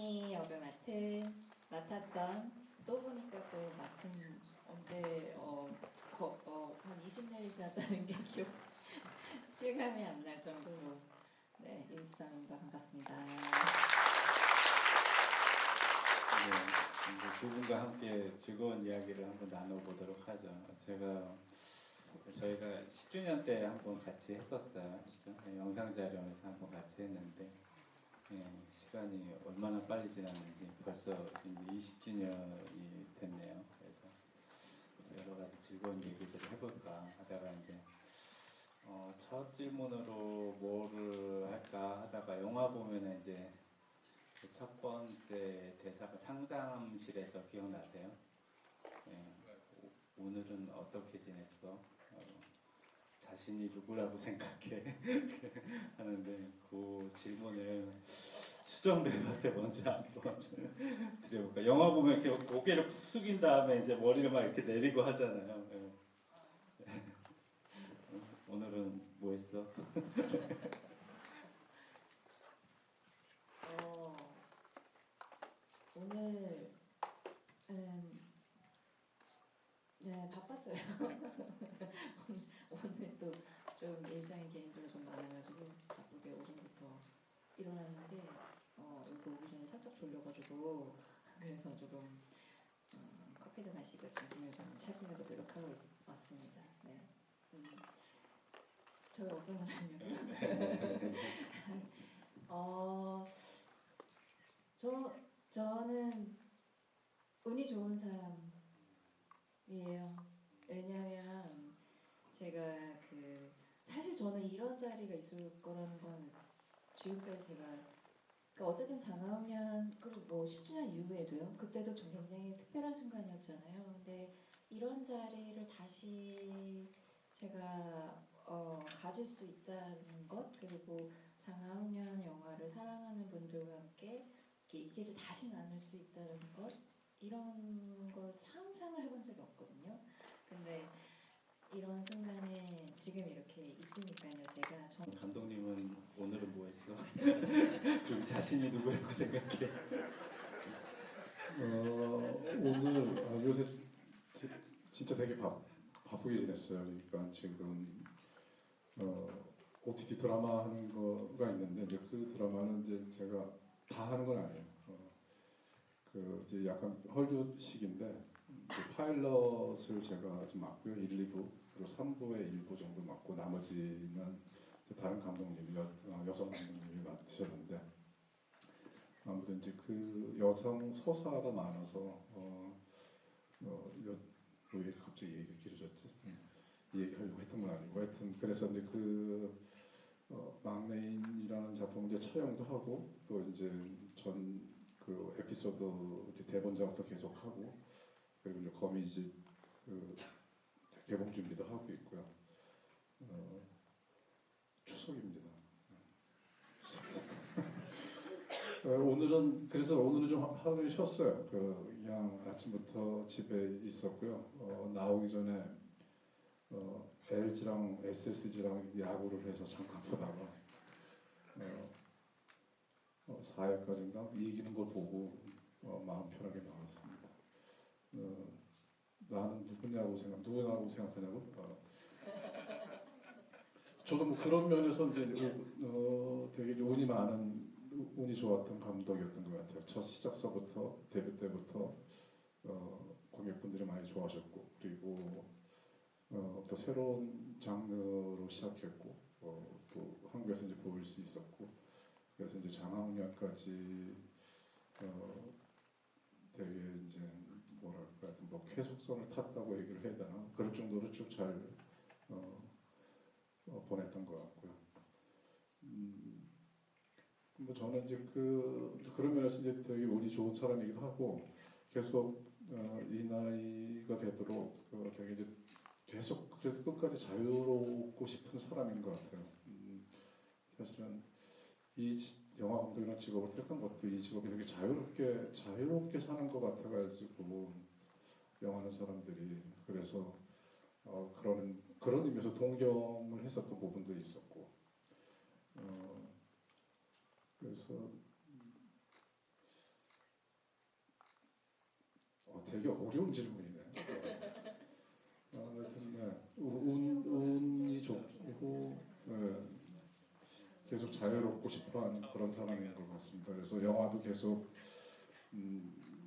은희 역을 맡았던 또 보니까 또 맡은 언제 한 20년이 지났다는 게 실감이 안 날 정도로 네, 임수정입니다. 반갑습니다. 네, 이제 두 분과 함께 즐거운 이야기를 한번 나눠보도록 하죠. 저희가 10주년 때 한번 같이 했었어요. 그렇죠? 네, 영상 자료에서 한번 같이 했는데 시간이 얼마나 빨리 지났는지 벌써 이제 20주년이 됐네요. 그래서 여러 가지 즐거운 얘기들을 해볼까 하다가 이제 첫 질문으로 뭐를 할까 하다가 영화 보면 이제 첫 번째 대사가 상담실에서 기억나세요? 오늘은 어떻게 지냈어? 자신이 누구라고 생각해? 하는데 그 질문을 수정배우한테 먼저 한번 드려볼까? 영화 보면 이렇게 고개를 푹 숙인 다음에 이제 머리를 막 이렇게 내리고 하잖아요. 오늘은 뭐 했어? 오늘 네, 바빴어요. 오늘 또 좀 일정이 개인적으로 좀 많아가지고 바쁘게 오전부터 일어났는데 여기 오기 전에 살짝 졸려가지고 그래서 조금 커피도 마시고 정신을 좀 차리려고 노력하고 왔습니다. 네. 저가 어떤 사람이냐고요? 저는 운이 좋은 사람이에요. 왜냐하면 제가 사실 저는 이런 자리가 있을 거라는 건 지금까지 제가 그러니까 어쨌든 장하훈련 그리고 뭐 10주년 이후에도요. 그때도 좀 굉장히 특별한 순간이었잖아요. 근데 이런 자리를 다시 제가 가질 수 있다는 것 그리고 장하훈련 영화를 사랑하는 분들과 함께 이 길을 다시 나눌 수 있다는 것 이런 걸 상상을 해본 적이 없거든요. 근데 이런 순간에 지금 이렇게 있으니까요. 제가 감독님은 오늘은 뭐 했어? 그리고 자신이 누구라고 생각해? 오늘 요새 진짜 되게 바쁘게 지냈어요. 그러니까 지금 OTT 드라마 하는 거가 있는데 이제 그 드라마는 이제 제가 다 하는 건 아니에요. 이제 약간 헐리우드식인데 파일럿을 제가 좀 맡고요. 1, 2부 그리고 3부의 일부 정도 맡고 나머지는 다른 감독님이 여성 감독님이 맡으셨는데 아무튼 이제 그 여성 서사가 많아서 왜 갑자기 얘기가 길어졌지? 이 얘기 하려고 했던 건 아니고 하여튼 그래서 이제 막내인이라는 작품 이제 촬영도 하고 또 이제 전 그 에피소드 이제 대본 작업도 계속 하고 그리고 이제 거미집 개봉 준비도 하고 있고요. 추석입니다. 오늘은 좀 하루 쉬었어요. 그냥 아침부터 집에 있었고요. 나오기 전에 LG랑 SSG랑 야구를 해서 잠깐 보다가 4회까지인가 이기는 걸 보고 마음 편하게 나왔습니다. 나는 누구냐고 생각하냐고? 저도 뭐 그런 면에서 이제 되게 운이 좋았던 감독이었던 것 같아요. 첫 시작서부터 데뷔 때부터 관객분들이 많이 좋아하셨고 그리고 또 새로운 장르로 시작했고 또 한국에서 이제 보일 수 있었고 그래서 이제 장하훈련까지 되게 이제 뭐랄까 뭐 쾌속성을 탔다고 얘기를 해야 되나 그럴 정도로 쭉 잘 보냈던 것 같고요. 뭐 저는 이제 그런 면에서 이제 되게 운이 좋은 사람이기도 하고 계속 이 나이가 되도록 되게 이제 계속 그래도 끝까지 자유롭고 싶은 사람인 것 같아요. 사실은 이 영화 감독이라는 직업을 택한 것도 이 직업이 되게 자유롭게 사는 것 같아가지고 영화하는 사람들이 그래서 그런 의미에서 동경을 했었던 부분들이 있었고 그래서 되게 어려운 질문이네. 하여튼 네. 운이 좋고 네. 계속 자유롭고 싶어하는 그런 사람인 것 같습니다. 그래서 영화도 계속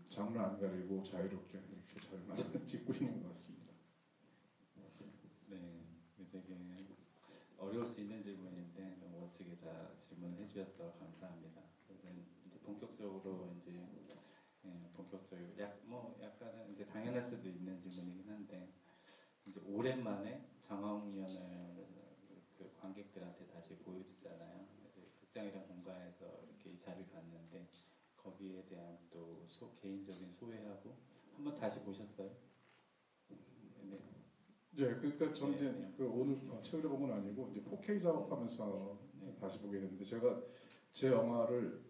장르 안 가리고 자유롭게 이렇게 잘 찍고 있는 것 같습니다. 네, 되게 어려울 수 있는 질문인데 너무 멋지게 다 질문을 해주셔서 감사합니다. 그러면 이제 본격적으로 이제 본격적으로 약간은 이제 당연할 수도 있는 질문이긴 한데 이제 오랜만에 장화홍련을 그 관객들한테 다시 보여주잖아요. 극장이란 공간에서 이렇게 이 자리를 갔는데 거기에 대한 또 개인적인 소회하고 한번 다시 보셨어요? 네. 네, 그러니까 저는 이제 네. 그 오늘 최근에 본 건 아니고 이제 4K 작업하면서 네. 다시 보게 됐는데 제가 제 영화를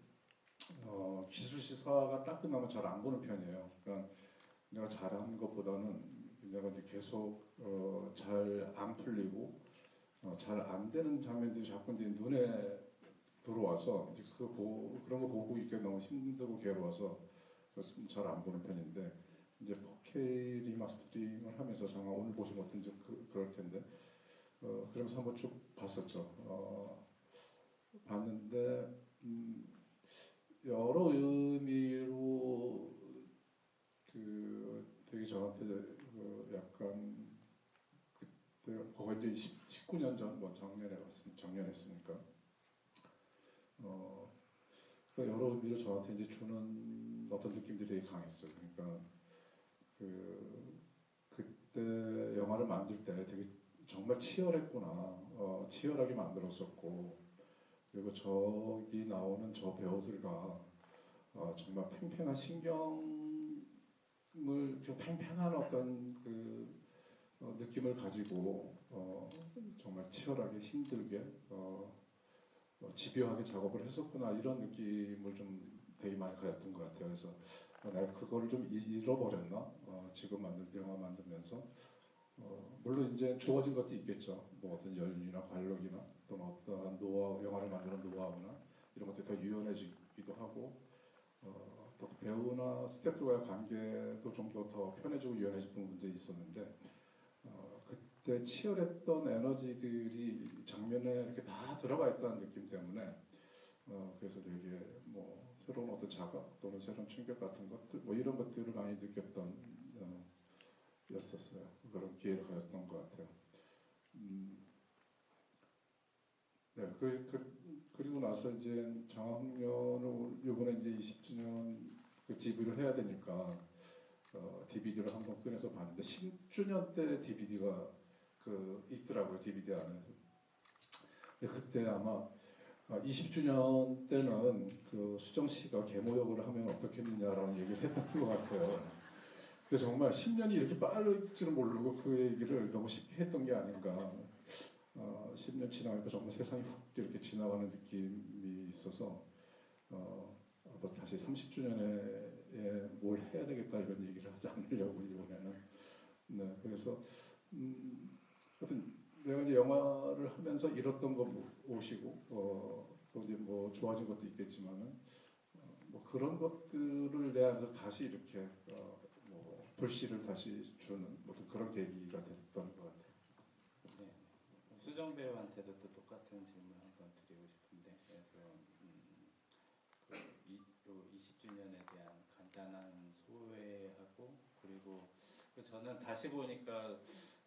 기술 시사가 딱 끝나면 잘 안 보는 편이에요. 그러니까 내가 잘한 것보다는 내가 이제 계속 잘 안 풀리고 잘 안 되는 장면들이 자꾸 이제 눈에 들어와서 이제 그런 거 보고 있게 너무 힘들고 괴로워서 잘 안 보는 편인데 이제 4K 리마스터링을 하면서 장화 오늘 보신 것도 이제 그럴 텐데 그러면서 한번 쭉 봤었죠. 봤는데 여러 의미로 그 되게 저한테 그 약간 그때 거의 이제 19년 전 뭐 작년에 했으니까 그 여러 의미로 저한테 이제 주는 어떤 느낌들이 되게 강했어요. 그러니까 그때 영화를 만들 때 되게 정말 치열했구나. 치열하게 만들었었고 그리고 저기 나오는 저 배우들과 정말 팽팽한 신경을 좀 팽팽한 어떤 그 느낌을 가지고 정말 치열하게 힘들게 집요하게 작업을 했었구나 이런 느낌을 좀 되게 많이 가졌던 것 같아요. 그래서 내가 그걸 좀 잃어버렸나? 지금 영화 만들면서 물론 이제 좋아진 것도 있겠죠. 뭐 어떤 연륜이나 관록이나 또는 어떤 노하우, 영화를 만드는 노하우나 이런 것들이 더 유연해지기도 하고 또 배우나 스태프들과의 관계도 좀 더 편해지고 유연해진 부분들이 있었는데 그때 치열했던 에너지들이 장면에 이렇게 다 들어가 있다는 느낌 때문에 그래서 되게 뭐 새로운 어떤 자각 또는 새로운 충격 같은 것들 뭐 이런 것들을 많이 느꼈던 였었어요. 그런 기회를 가졌던 것 같아요. 네, 그리고 나서 이제 장학년을 이번에 이제 20주년 그 DVD를 해야 되니까 DVD를 한번 꺼내서 봤는데 10주년 때 DVD가 그 있더라고요. DVD 안에. 그때 아마 20주년 때는 그 수정 씨가 계모역을 하면 어떻겠느냐라는 얘기를 했던 것 같아요. 근데 정말 10년이 이렇게 빠를 줄은 모르고 그 얘기를 너무 쉽게 했던 게 아닌가. 10년 지나니까 정말 세상이 훅 이렇게 지나가는 느낌이 있어서 뭐 다시 30주년에 뭘 해야 되겠다 이런 얘기를 하지 않으려고 이번에는. 네, 그래서 하여튼 내가 이제 영화를 하면서 잃었던 거 오시고 또 이제 뭐 좋아진 것도 있겠지만은 뭐 그런 것들을 내 안에서 다시 이렇게 뭐 불씨를 다시 주는 어떤 그런 계기가 됐던 것 같아요. 네. 수정 배우한테도 또 똑같은 질문 한번 드리고 싶은데 그래서 그 20주년에 대한 간단한 소회하고 그리고 저는 다시 보니까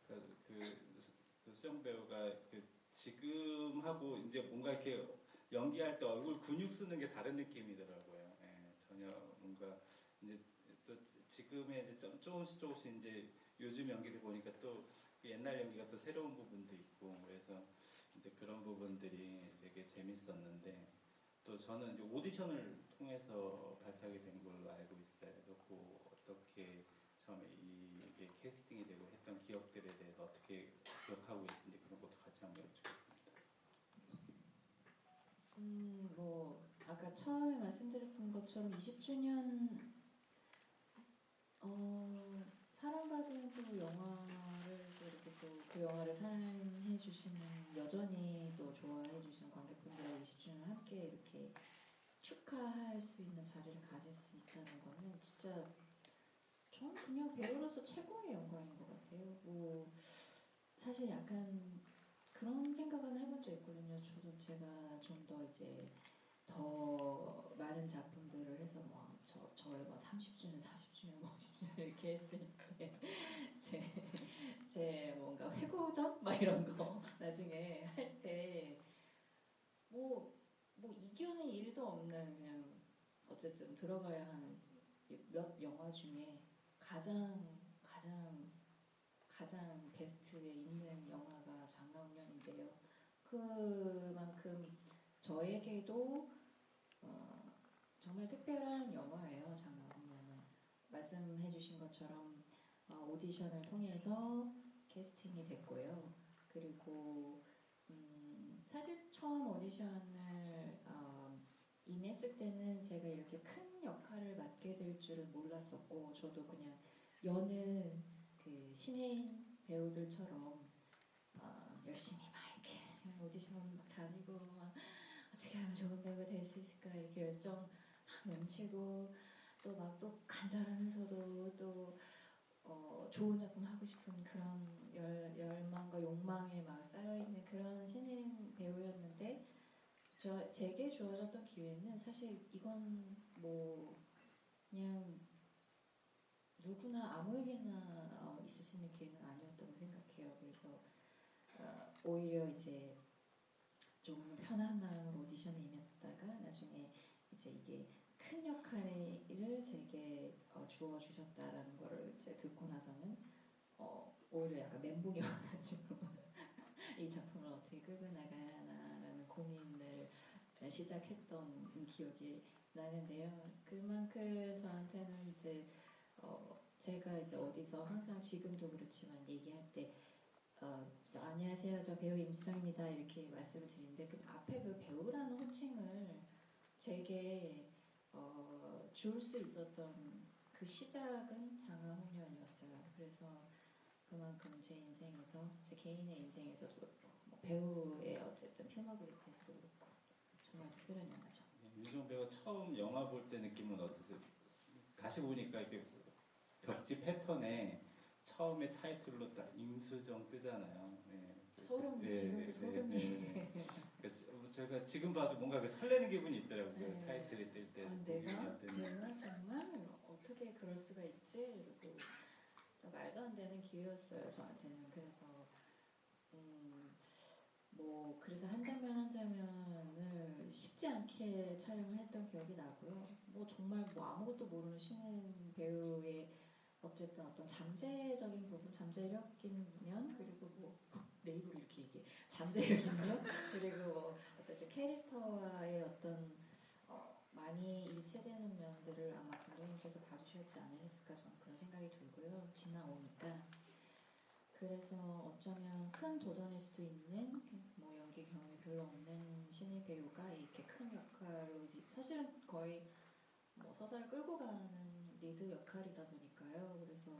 그 수정 배우가 그 지금하고 이제 뭔가 이렇게 연기할 때 얼굴 근육 쓰는 게 다른 느낌이더라고요. 예, 전혀 뭔가 이제 또 지금의 이제 조금씩 이제 요즘 연기들 보니까 또 옛날 연기가 또 새로운 부분도 있고 그래서 이제 그런 부분들이 되게 재밌었는데 또 저는 이제 오디션을 통해서 발탁이 된 걸로 알고 있어요. 그래서 어떻게 처음에 이게 캐스팅이 되고 했던 기억들에 대해서 어떻게 기억하고 계신지 그런 것도 같이 한번 여쭙겠습니다. 뭐 아까 처음에 말씀드렸던 것처럼 20주년 사랑받은 또 영화를 또 이렇게 또 그 영화를 사랑해 주시는 여전히 또 좋아해 주시는 관객분들하고 20주년 함께 이렇게 축하할 수 있는 자리를 가질 수 있다는 거는 진짜 저는 그냥 배우로서 최고의 영광인 것 같아요. 뭐 사실 약간 그런 생각은 해본 적 있거든요. 저도 제가 좀 더 이제 더 많은 작품들을 해서 뭐 저의 뭐 30주년, 40주년, 50주년 이렇게 했을 때 제 뭔가 회고전 막 이런 거 나중에 할 때 뭐 이겨낼 일도 없는 그냥 어쨌든 들어가야 하는 몇 영화 중에 가장 베스트에 있는 영화가 장나운년인데요. 그만큼 저에게도 정말 특별한 영화예요. 장나운년은 말씀해주신 것처럼 오디션을 통해서 캐스팅이 됐고요. 그리고 사실 처음 오디션을 임했을 때는 제가 이렇게 큰 역할을 맡게 될 줄은 몰랐었고, 저도 그냥 여느 그 신인 배우들처럼 열심히 막 이렇게 오디션 막 다니고 막 어떻게 하면 좋은 배우가 될 수 있을까 이렇게 열정 넘치고 또 막 또 간절하면서도 또 좋은 작품 하고 싶은 그런 열망과 욕망에 막 쌓여있는 그런 신인 배우였는데 제게 주어졌던 기회는 사실 이건 뭐 그냥 누구나 아무에게나 있을 수 있는 기회는 아니었다고 생각해요. 그래서 오히려 이제 좀 편한 마음으로 오디션에 임했다가 나중에 이제 이게 큰 역할을 제게 주어 주셨다라는 거를 이제 듣고 나서는 오히려 약간 멘붕이 와가지고 이 작품을 어떻게 끌고 나가나라는 고민을 시작했던 기억이 나는데요. 그만큼 저한테는 이제 제가 이제 어디서 항상 지금도 그렇지만 얘기할 때 안녕하세요, 저 배우 임수정입니다 이렇게 말씀을 드리는데 그 앞에 그 배우라는 호칭을 제게 줄 수 있었던 그 시작은 장하홍련이었어요. 그래서 그만큼 제 인생에서 제 개인의 인생에서도 그렇고 뭐 배우의 어쨌든 필모그래피에서도 그렇고 정말 특별한 영화죠. 임수정 배우가 처음 영화 볼 때 느낌은 어떠세요? 다시 보니까 이게 벽지 패턴에 처음에 타이틀로 딱 임수정 뜨잖아요. 네. 소름, 지금도 소름이. 그러니까 제가 지금 봐도 뭔가 그 설레는 기분이 있더라고요. 네. 타이틀이 뜰 때. 내가 정말 어떻게 그럴 수가 있지? 이러고 말도 안 되는 기회였어요 저한테는. 그래서 뭐 그래서 한 장면 한 장면을 쉽지 않게 촬영을 했던 기억이 나고요. 뭐 정말 뭐 아무것도 모르는 신인 배우의 어쨌든 어떤 잠재적인 부분, 잠재력인 면 그리고 뭐 내 입으로 이렇게 얘기해 잠재력인 면 그리고 뭐 어쨌든 캐릭터와의 어떤 많이 일치되는 면들을 아마 감독님께서 봐주셨지 않으셨을까 저는 그런 생각이 들고요. 지나오니까 그래서 어쩌면 큰 도전일 수도 있는 뭐 연기 경험이 별로 없는 신인 배우가 이렇게 큰 역할로 이제 사실은 거의 뭐 서사를 끌고 가는 리드 역할이다 보니까요. 그래서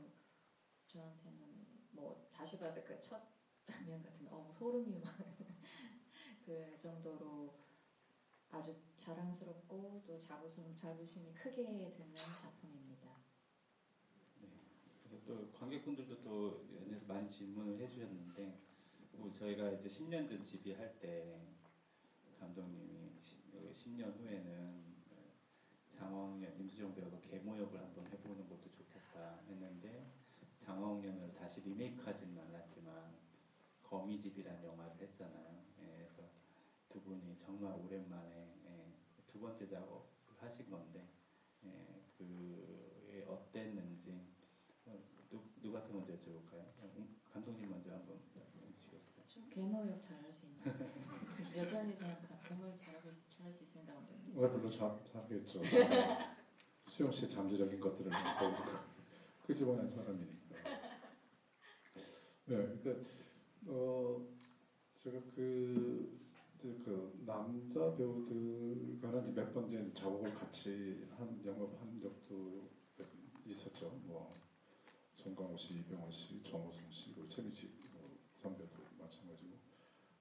저한테는 뭐 다시 봐도 그 첫 장면 같으면 소름이 막 들 정도로 아주 자랑스럽고 또 자부심이 크게 드는 작품입니다. 네. 또 관객분들도 또 연에서 많이 질문을 해주셨는데 뭐 저희가 이제 10년 전 집이할 때 감독님이 10년 후에는 장화홍련 임수정 배우가 계모 역을 한번 해보는 것도 좋겠다 했는데 장화홍련을 다시 리메이크하지는 않았지만 거미집이라는 영화를 했잖아요. 그래서 두 분이 정말 오랜만에 두 번째 작업을 하신 건데 그게 어땠는지 누구한테 먼저 여쭤볼까요? 감독님 먼저 한번 말씀해 주시겠어요? 좀 계모역 잘할 수 있는 여전히 저 계모역 잘할 수 있습니다. 감독님. 물론 잘하겠죠. 수영 씨의 잠재적인 것들을 끄집어낸 사람이니까. 네, 그러니까 제가 이제 그 남자 배우들과는 이제 몇 번째 작업을 같이 영업한 적도 있었죠. 뭐 송강호 씨, 이병헌 씨, 정호승 씨, 그리고 최민식 선배도 마찬가지고.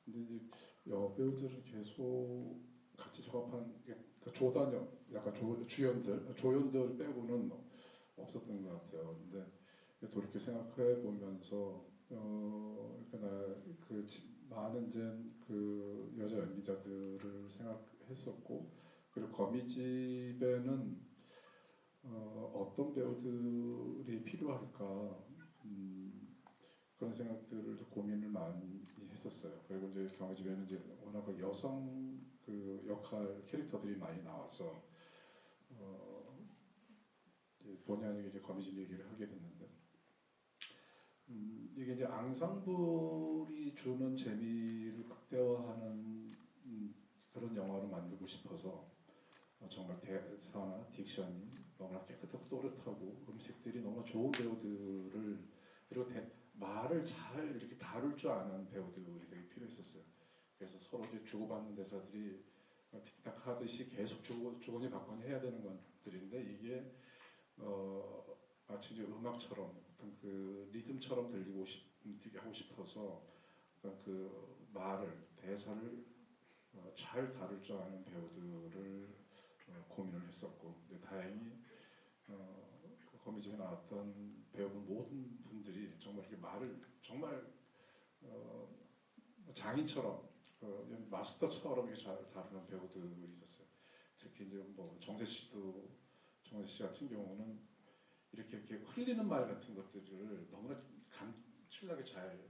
근데 이제 여배우들은 계속 같이 작업한 그러니까 조단역, 약간 조연들 빼고는 없었던 것 같아요. 근데 돌이켜 생각해 보면서 그 많은 이제 그 여자 연기자들을 생각했었고, 그리고 거미집에는 어떤 배우들이 필요할까, 그런 생각들을 좀 고민을 많이 했었어요. 그리고 이제 경호집에는 이제 워낙 그 여성 그 역할 캐릭터들이 많이 나와서 이제 본의 아니게 이제 거미집 얘기를 하게 됐는데, 이게 이제 앙상블이 주는 재미를 극대화하는 그런 영화를 만들고 싶어서 정말 대사나 딕션이 너무나 깨끗하고 또렷하고 음색들이 너무나 좋은 배우들을, 그리고 말을 잘 이렇게 다룰 줄 아는 배우들이 되게 필요했었어요. 그래서 서로 이제 주고받는 대사들이 틱탁 하듯이 계속 주거니 받거니 해야 되는 것들인데, 이게 마치 이제 음악처럼 어떤 그 리듬처럼 들리게 하고 싶어서 그 말을, 대사를 잘 다룰 줄 아는 배우들을 고민을 했었고, 근데 다행히 그 거미집에 나왔던 배우분 모든 분들이 정말 이렇게 말을 정말 장인처럼 마스터처럼 이렇게 잘 다루는 배우들이 있었어요. 특히 이제 뭐 정세 씨 같은 경우는 이렇게 흘리는 말 같은 것들을 너무나 감칠나게 잘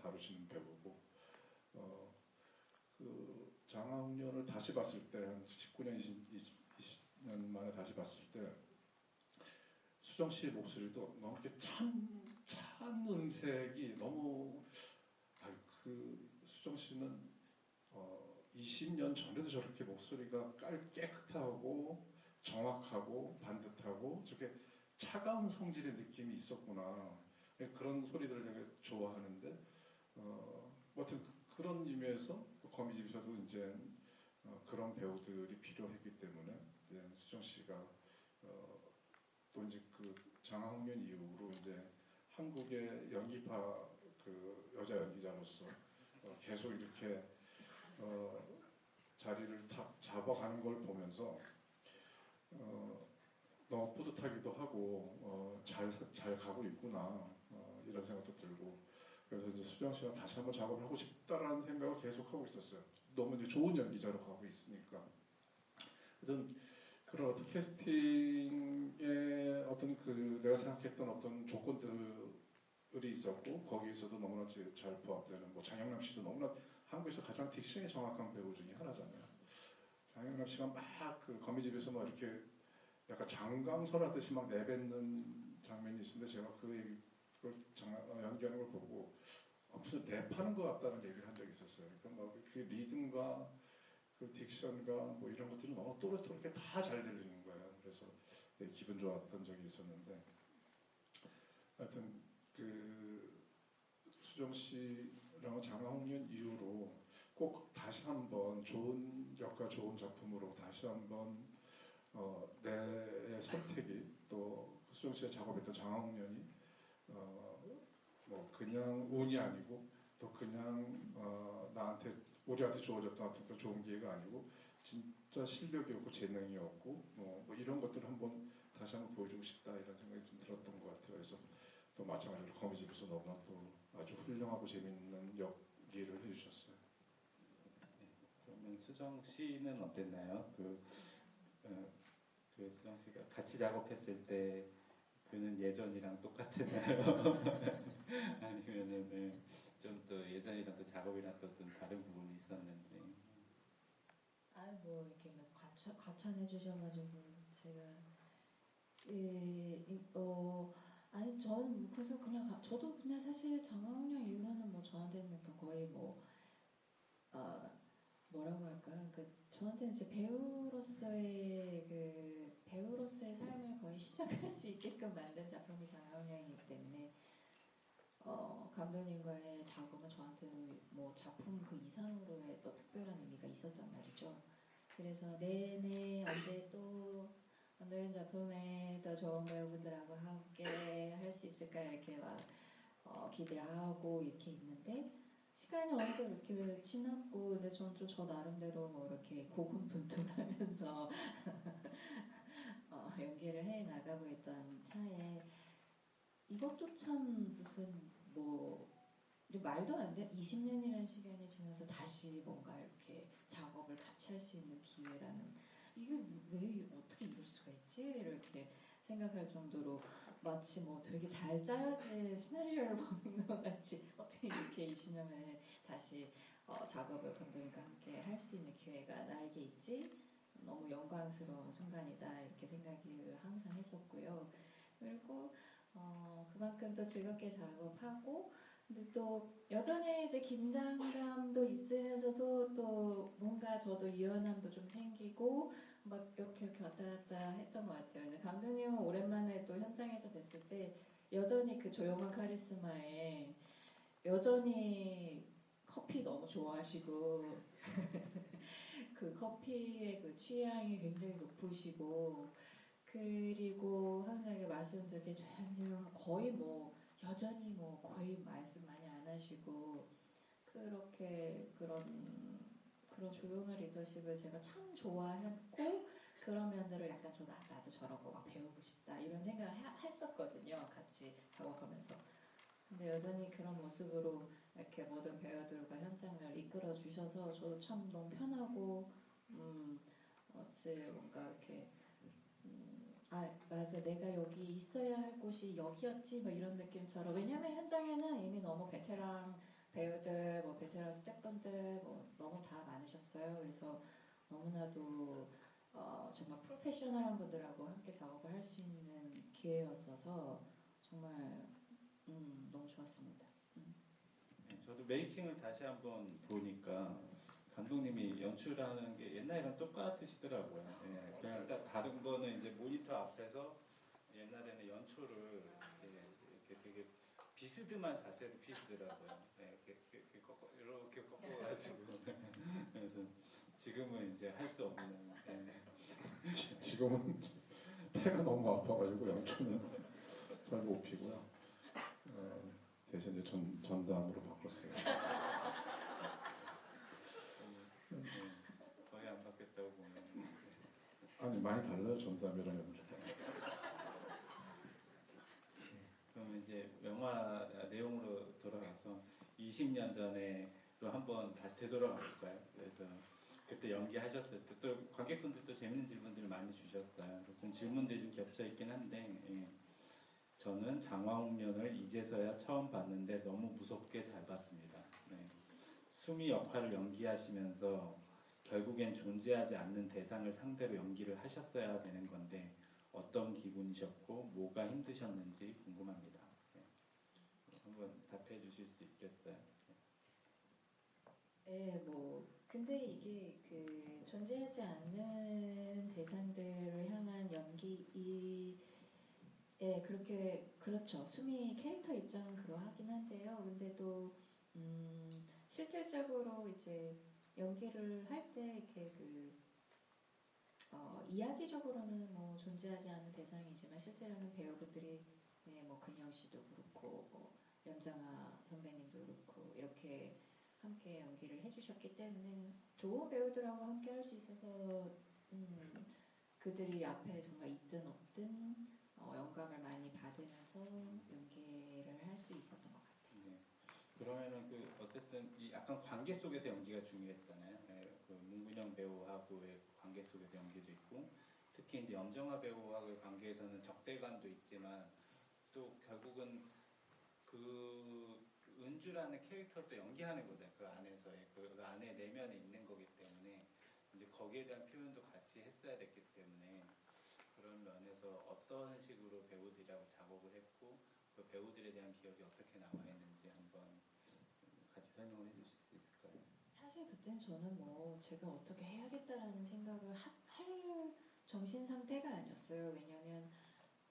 다루시는 배우고, 그 장학년을 다시 봤을 때 한 19년, 20년 만에 다시 봤을 때 수정 씨의 목소리도 너무 이렇게 찬 음색이 너무, 그 수정 씨는 20년 전에도 저렇게 목소리가 깨끗하고 정확하고 반듯하고 저렇게 차가운 성질의 느낌이 있었구나, 그런 소리들을 되게 좋아하는데, 아무튼 그런 의미에서 거미집에서도 이제 그런 배우들이 필요했기 때문에 이제 수정 씨가 또 이제 그 장학년 이후로 이제 한국의 연기파 그 여자 연기자로서 계속 이렇게 자리를 탁 잡아가는 걸 보면서 너무 뿌듯하기도 하고 잘 가고 있구나, 이런 생각도 들고, 그래서 이제 수정 씨랑 다시 한번 작업을 하고 싶다라는 생각을 계속 하고 있었어요. 너무 이제 좋은 연기자로 가고 있으니까. 어떤 그런 어떤 캐스팅의 어떤 그 내가 생각했던 어떤 조건들이 있었고, 거기에서도 너무나 잘 부합되는, 뭐 장영남 씨도 너무나 한국에서 가장 딕션이 정확한 배우 중에 하나잖아요. 장영남 씨가 막 그 거미집에서 막 이렇게 약간 장강설하듯이 막 내뱉는 장면이 있는데, 제가 그걸 연기하는 걸 보고 무슨 랩하는 것 같다는 얘기를 한 적이 있었어요. 그러니까 뭐 그 리듬과 그 딕션과 뭐 이런 것들이 너무 또렷하게 다 잘 들리는 거예요. 그래서 되게 기분 좋았던 적이 있었는데, 하여튼 그 수정 씨랑 장학년 이후로 꼭 다시 한번 좋은 역과 좋은 작품으로 다시 한번 내 선택이, 또 수정 씨가 작업했던 장학년이 뭐 그냥 운이 아니고, 또 그냥 우리한테 주어졌던 어떤 그 좋은 기회가 아니고 진짜 실력이었고 재능이었고 뭐 이런 것들을 다시 한번 보여주고 싶다, 이런 생각이 좀 들었던 것 같아요. 그래서 또 마찬가지로 거미집에서 너무나 또 아주 훌륭하고 재밌는 연기를 해주셨어요. 그러면 수정 씨는 어땠나요? 그 수정 씨가 같이 작업했을 때 그는 예전이랑 똑같았나요? 아니면은 좀 또 예전이랑 또 작업이랑 또 좀 다른 부분이 있었는지. 뭐 이렇게 막 과찬해 주셔가지고 제가 아니 저는 그래서 그냥 저도 그냥 사실 장학년 이후로는 뭐 저한테는 거의 뭐 뭐라고 할까요? 그 저한테는 제 배우로서의 삶을 거의 시작할 수 있게끔 만든 작품이 장학년이기 때문에 감독님과의 작업은 저한테는 뭐 작품 그 이상으로의 또 특별한 의미가 있었단 말이죠. 그래서 내내 언제 또 감독님 작품에 더 좋은 배우분들하고 함께 할 수 있을까 이렇게 막 기대하고 이렇게 있는데, 시간이 어느덧 이렇게 지났고, 근데 저는 좀 저 나름대로 뭐 이렇게 고군분투하면서 연기를 해 나가고 있던 차에 이것도 참 무슨 뭐 말도 안 돼. 20년이라는 시간이 지나서 다시 뭔가 이렇게 작업을 같이 할 수 있는 기회라는 이게 왜 어떻게 이럴 수가 있지? 이렇게 생각할 정도로 마치 뭐 되게 잘 짜여진 시나리오를 보는 것 같이 어떻게 이렇게 20년 만에 다시 작업을 감독님과 함께 할 수 있는 기회가 나에게 있지? 너무 영광스러운 순간이다 이렇게 생각을 항상 했었고요. 그리고 그만큼 또 즐겁게 작업하고 근데 또 여전히 이제 긴장감도 있으면서도 또 뭔가 저도 유연함도 좀 생기고 막 이렇게 왔다 갔다 했던 것 같아요. 근데 감독님은 오랜만에 또 현장에서 뵀을 때 여전히 그 조용한 카리스마에 여전히 커피 너무 좋아하시고 그 커피의 그 취향이 굉장히 높으시고 그리고 항상 이렇게 말씀도 되게 조용조용 거의 뭐 여전히 뭐 거의 말씀 많이 안 하시고 그렇게 그런 조용한 리더십을 제가 참 좋아했고 그런 면들을 약간 나도 저런 거 막 배우고 싶다 이런 생각을 했었거든요. 같이 작업하면서. 근데 여전히 그런 모습으로 이렇게 모든 배우들과 현장을 이끌어 주셔서 저도 참 너무 편하고 어찌 뭔가 이렇게 아 맞아 내가 여기 있어야 할 곳이 여기였지 뭐 이런 느낌처럼 왜냐면 현장에는 이미 너무 베테랑 배우들 뭐 베테랑 스태프분들 뭐 너무 다 많으셨어요. 그래서 너무나도 정말 프로페셔널한 분들하고 함께 작업을 할 수 있는 기회였어서 정말 너무 좋았습니다. 네, 저도 메이킹을 다시 한번 보니까 감독님이 연출하는 게 옛날이랑 똑같으시더라고요. 예, 그냥 딱 다른 거는 이제 모니터 앞에서 옛날에는 연출을 이렇게 되게 비스듬한 자세로 피시더라고요. 예, 이렇게 꺾어가지고 그래서 지금은 이제 할 수 없는. 예. 지금은 태가 너무 아파가지고 연초는 잘 못 피고요. 대신 이제 전담으로 바꿨어요. 거의 안 바뀌었다고 보면. 아니 많이 달라요 전담이랑 연초랑. 그럼 이제 영화 내용으로 돌아가서 20년 전에로 한번 다시 되돌아가 볼까요? 그래서 그때 연기하셨을 때 또 관객분들도 재밌는 질문들을 많이 주셨어요. 좀 질문들이 좀 겹쳐 있긴 한데 저는 장화홍련을 이제서야 처음 봤는데 너무 무섭게 잘 봤습니다. 네. 수미 역할을 연기하시면서 결국엔 존재하지 않는 대상을 상대로 연기를 하셨어야 되는 건데 어떤 기분이셨고 뭐가 힘드셨는지 궁금합니다. 네. 한번 답해 주실 수 있겠어요? 네, 뭐 근데 이게 그 존재하지 않는 대상들을 향한 그렇게 그렇죠. 수미 캐릭터 입장은 그러하긴 한데요. 근데도 실질적으로 이제 연기를 할 때 이렇게 이야기적으로는 뭐 존재하지 않는 대상이지만 실제로는 배우분들이 뭐 근영 씨도 그렇고 뭐 염정아 선배님도 그렇고 이렇게 함께 연기를 해주셨기 때문에 좋은 배우들하고 함께 할 수 있어서 그들이 앞에 정말 있든 없든 영감을 많이 받으면서 연기를 할 수 있었던 것 같아요. 네. 그러면은 그 어쨌든 이 약간 관계 속에서 연기가 중요했잖아요. 네. 그 문근영 배우하고의 관계 속에서 연기도 있고 특히 이제 염정아 배우하고의 관계에서는 적대감도 있지만 또 결국은 그 은주라는 캐릭터를 또 연기하는 거잖아요. 그 안에서의 그 안에 내면에 있는 거기 때문에 이제 거기에 대한 표현도 같이 했어야 됐기 때문에 그런 면에서 어떤 식으로 배우들이라고 작업을 했고 그 배우들에 대한 기억이 어떻게 남아 있는지 한번 같이 설명을 해주실 수 있을까요? 사실 그땐 저는 뭐 제가 어떻게 해야겠다라는 생각을 할 정신 상태가 아니었어요. 왜냐하면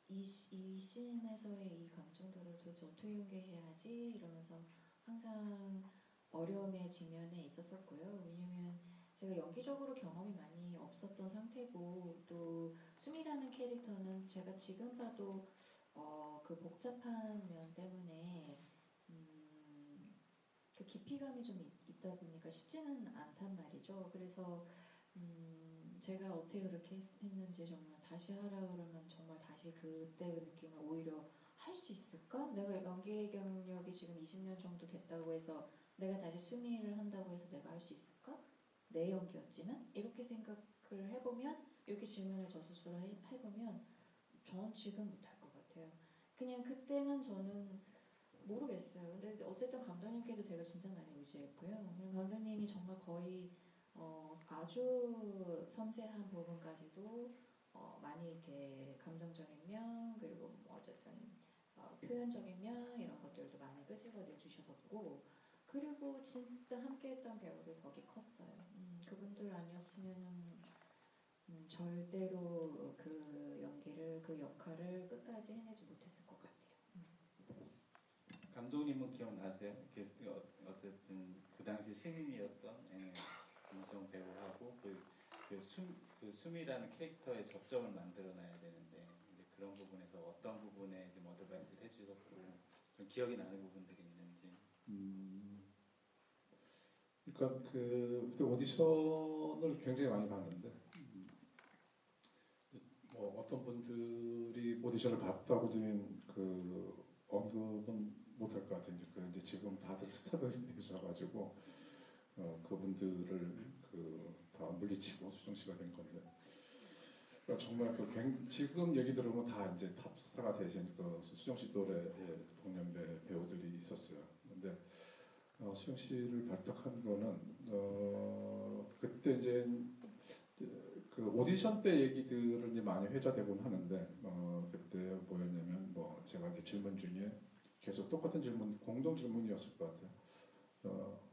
이 씬에서의 이 감정들을 도대체 어떻게 연기해야지 이러면서 항상 어려움의 지면에 있었었고요. 왜냐면 제가 연기적으로 경험이 많이 없었던 상태고 또 수미라는 캐릭터는 제가 지금 봐도 그 복잡한 면 때문에 그 깊이감이 좀 있다 보니까 쉽지는 않단 말이죠. 그래서 제가 어떻게 그렇게 했는지 정말 다시 하라 그러면 정말 다시 그때 그 느낌을 오히려 할 수 있을까? 내가 연기 경력이 지금 20년 정도 됐다고 해서 내가 다시 수미를 한다고 해서 내가 할 수 있을까? 내 연기였지만 이렇게 생각을 해보면 이렇게 질문을 저 스스로 해보면 저는 지금 못할 것 같아요. 그냥 그때는 저는 모르겠어요. 근데 어쨌든 감독님께도 제가 진짜 많이 의지했고요. 그리고 감독님이 정말 거의 아주 섬세한 부분까지도 많이 이렇게 감정적인 면 그리고 뭐 어쨌든 표현적인 면 이런 것들도 많이 끄집어내 주셨었고 그리고 진짜 함께했던 배우들 덕이 컸어요. 그분들 아니었으면 절대로 그 연기를 그 역할을 끝까지 해내지 못했을 것 같아요. 감독님은 기억나세요? 어쨌든 그 당시 신인이었던 임수정 배우하고 그 수미라는 캐릭터의 접점을 만들어놔야 되는데 이제 그런 부분에서 어떤 부분에 지금 어드바이스를 해주셨고 좀 기억이 나는 부분들이 있는지. 그러니까 그때 오디션을 굉장히 많이 봤는데 뭐 어떤 분들이 오디션을 봤다고 지금 그 언급은 못할 것 같아요. 이제 지금 다들 스타들이 되셔가지고 그분들을 다 물리치고 수정 씨가 된 건데 그러니까 정말 지금 얘기 들으면 다 이제 탑스타가 되신 그 수정 씨 또래의 동년배 배우들이 있었어요. 근데 수정 씨를 발탁한 거는 그때 이제 그 오디션 때 얘기들을 이제 많이 회자되곤 하는데 그때 뭐였냐면 뭐 제가 이제 질문 중에 계속 똑같은 질문 공동 질문이었을 것 같아요.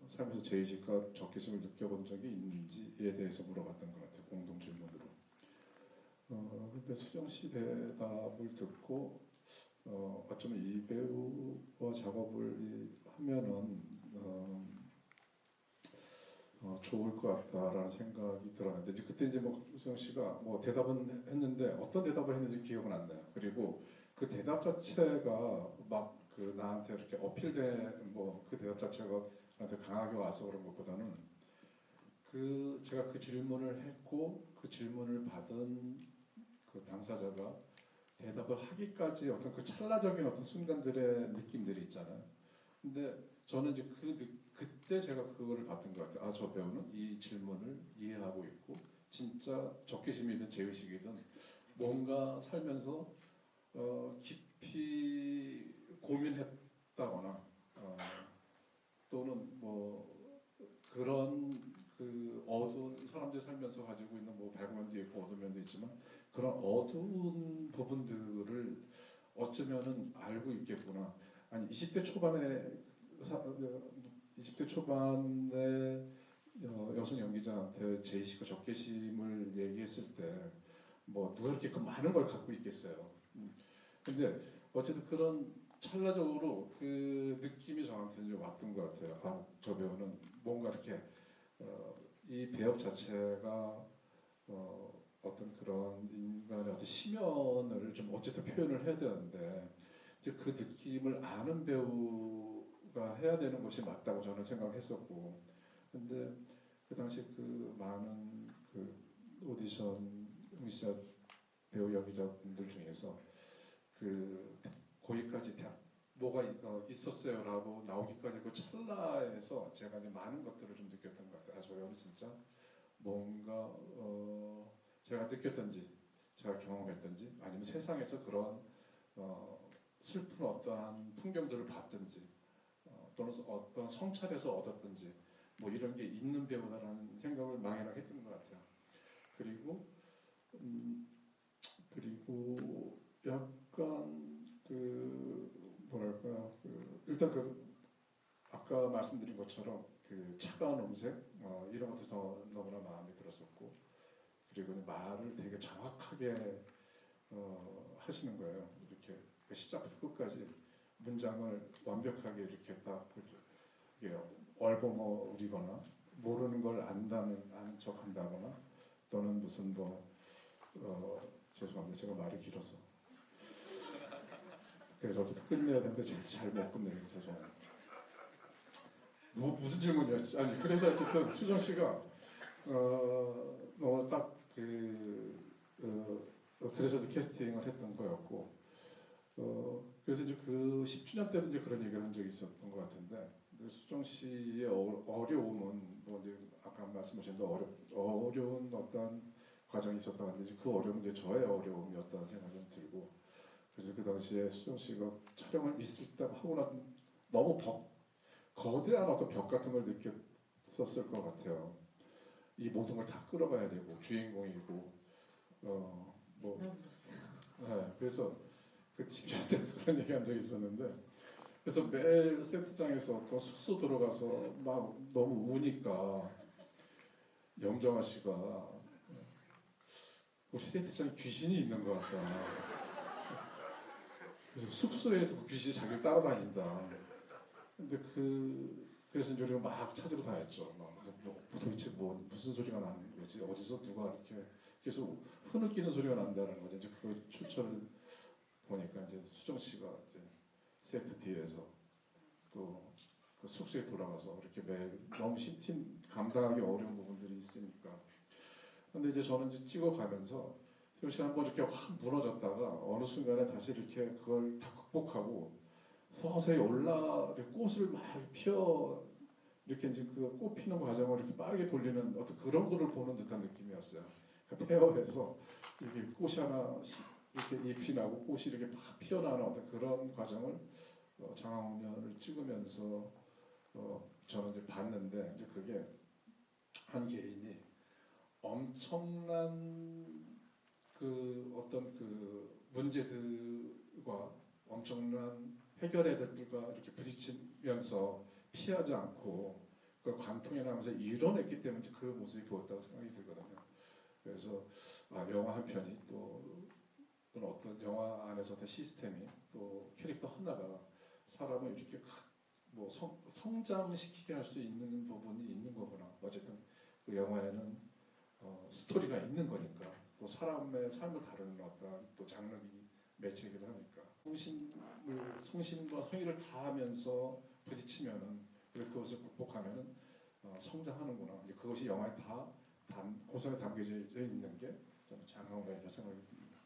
살면서 제의식과 적개심을 느껴본 적이 있는지에 대해서 물어봤던 것 같아요. 공동 질문으로. 근데 수정 씨 대답을 듣고 어쩌면 이 배우와 작업을 하면은 좋을 것 같다라는 생각이 들었는데 이제 그때 이제 뭐 수정 씨가 뭐 대답은 했는데 어떤 대답을 했는지 기억은 안 나요. 그리고 그 대답 자체가 막 그 나한테 이렇게 어필된 뭐 그 대답 자체가 나한테 강하게 와서 그런 것보다는 제가 그 질문을 했고 그 질문을 받은 그 당사자가 대답을 하기까지 어떤 그 찰나적인 어떤 순간들의 느낌들이 있잖아요. 근데 저는 이제 그때 제가 그거를 봤던 것 같아요. 저 배우는 이 질문을 이해하고 있고 진짜 적개심이든 제의식이든 뭔가 살면서 깊이 고민했다거나 또는 뭐 그런 그 어두운 사람들이 살면서 가지고 있는 뭐 밝은 면도 있고 어두운 면도 있지만 그런 어두운 부분들을 어쩌면은 알고 있겠구나. 아니 20대 초반에 여성 연기자한테 제의식과 적개심을 얘기했을 때 뭐 누가 이렇게 그 많은 걸 갖고 있겠어요. 근데 어쨌든 그런 찰나적으로 그 느낌이 저한테 좀 왔던 것 같아요. 저 배우는 뭔가 이렇게 이 배역 자체가 어떤 그런 인간의 어떤 심연을 좀 어쨌든 표현을 해야 되는데 이제 그 느낌을 아는 배우가 해야 되는 것이 맞다고 저는 생각했었고, 근데 그 당시 그 많은 그 오디션 응시자 배우 연기자분들 중에서 그 거기까지 뭐가 있었어요라고 나오기까지 그 찰나에서 제가 이제 많은 것들을 좀 느꼈던 것 같아요. 저 배우는 진짜 뭔가 제가 느꼈던지 제가 경험했던지 아니면 세상에서 그런 슬픈 어떠한 풍경들을 봤든지 또는 어떤 성찰에서 얻었든지 뭐 이런 게 있는 배우다라는 생각을 막연하게 했던 것 같아요. 그리고 약간 뭐랄까 일단 아까 말씀드린 것처럼 그 차가운 음색 이런 것도 너무나 마음에 들었었고, 그리고 말을 되게 정확하게 하시는 거예요. 이렇게 시작부터 끝까지 문장을 완벽하게 이렇게 딱 얼버무리거나 모르는 걸 아는 척한다거나 또는 무슨 죄송합니다. 제가 말이 길어서 그래서 어쨌든 끝내야 되는데 잘 못 끝내요. 죄송합니다. 무슨 질문이었지? 아니 그래서 어쨌든 수정 씨가 딱 그래서 이제 캐스팅을 했던 거였고 그래서 이제 그 10주년 때도 이제 그런 얘기를 한 적이 있었던 것 같은데 근데 수정 씨의 어려움은 뭐 이제 아까 말씀하신 대로 어려운 어떤 과정이 있었다고 하는데 이제 그 어려움은 이제 저의 어려움이었다는 생각이 좀 들고 그래서 그 당시에 수정 씨가 촬영을 있을 때 하고 나 너무 거대한 어떤 벽 같은 걸 느꼈었을 것 같아요. 이 모든 걸 다 끌어가야 되고 주인공이고 뭐 나 울었어요. 네, 그래서 그 집주인 때도 그런 얘기한 적이 있었는데 그래서 매일 세트장에서 어떤 숙소 들어가서 막 너무 우니까 염정아 씨가 우리 세트장에 귀신이 있는 것 같다. 그래서 숙소에도 그 귀신이 자기를 따라다닌다. 근데 그래서 이제 우리가 막 찾으러 다녔죠. 도대체 무슨 소리가 나는 거지? 어디서 누가 이렇게 계속 흐느끼는 소리가 난다는 거죠. 이제 그 출처를 보니까 이제 수정 씨가 이제 세트 뒤에서 또 그 숙소에 돌아가서 이렇게 매일 너무 감당하기 어려운 부분들이 있으니까. 근데 이제 저는 이제 찍어가면서 수정 씨 한번 이렇게 확 무너졌다가 어느 순간에 다시 이렇게 그걸 다 극복하고 서서히 이렇게 꽃을 막 피워 이렇게 이제 그 꽃 피는 과정을 이렇게 빠르게 돌리는 어떤 그런 거를 보는 듯한 느낌이었어요. 그 페어에서 이렇게 꽃이 하나 이렇게 잎이 나고 꽃이 이렇게 막 피어나는 어떤 그런 과정을 장화홍련을 찍으면서 저는 이제 봤는데 이제 그게 한 개인이 엄청난 그 어떤 그 문제들과 엄청난 해결해야 될 것들과 이렇게 부딪히면서 피하지 않고 그걸 관통해 나가면서 이뤄냈기 때문에 그 모습이 보였다고 생각이 들거든요. 그래서 영화 한 편이 또는 어떤 영화 안에서 어떤 시스템이 또 캐릭터 하나가 사람을 이렇게 뭐 성장시키게 할 수 있는 부분이 있는 거구나. 어쨌든 그 영화에는 스토리가 있는 거니까 또 사람의 삶을 다루는 어떤 또 장르기 매체이기도 하니까 성심과 성의를 다하면서 부딪히면은 그리고 그것을 극복하면은 성장하는구나. 이제 그것이 영화에 다 고스란히 담겨져 있는 게 저는 장하홍련이라고 생각이 듭니다.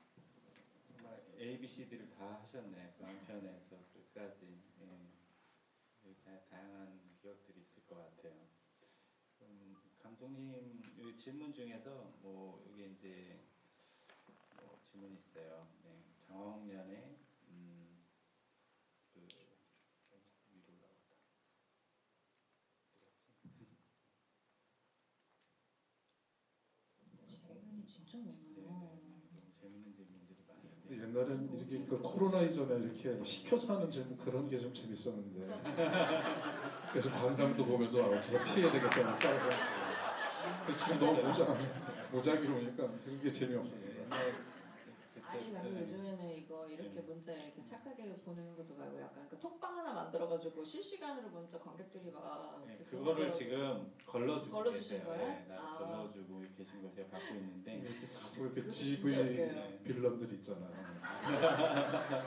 정말 ABCD를 다 하셨네. 그 한편에서 끝까지 다양한 기억들이 있을 것 같아요. 감독님 이 질문 중에서 뭐 이게 이제 뭐 질문이 있어요. 네, 장화홍련의 그 위로 올라갔다. 질문이 진짜 네네. 많아요. 너무 재밌는 질문들이 많은데. 근데 옛날에는 이렇게 그 코로나 이전에 이렇게 뭐 시켜서 하는 질문 그런 게 좀 재밌었는데 그래서 관상도 보면서 어떻게 피해야 되겠다고 따라서 지금 너무 모자기로우니까 그게 재미없어요. 아니 나는 요즘에는 이거 이렇게 문자 이렇게 착하게 보내는 것도 말고 약간 그 톡방 하나 만들어가지고 실시간으로 문자 관객들이 막 네, 이렇게 그거를 보내더라고요. 지금 걸러주고 걸러주신 계세요. 거예요? 네, 나 걸러주고 계신 걸 제가 받고 있는데 이렇게 그거 진짜 GV 웃겨요. 빌런들 있잖아요.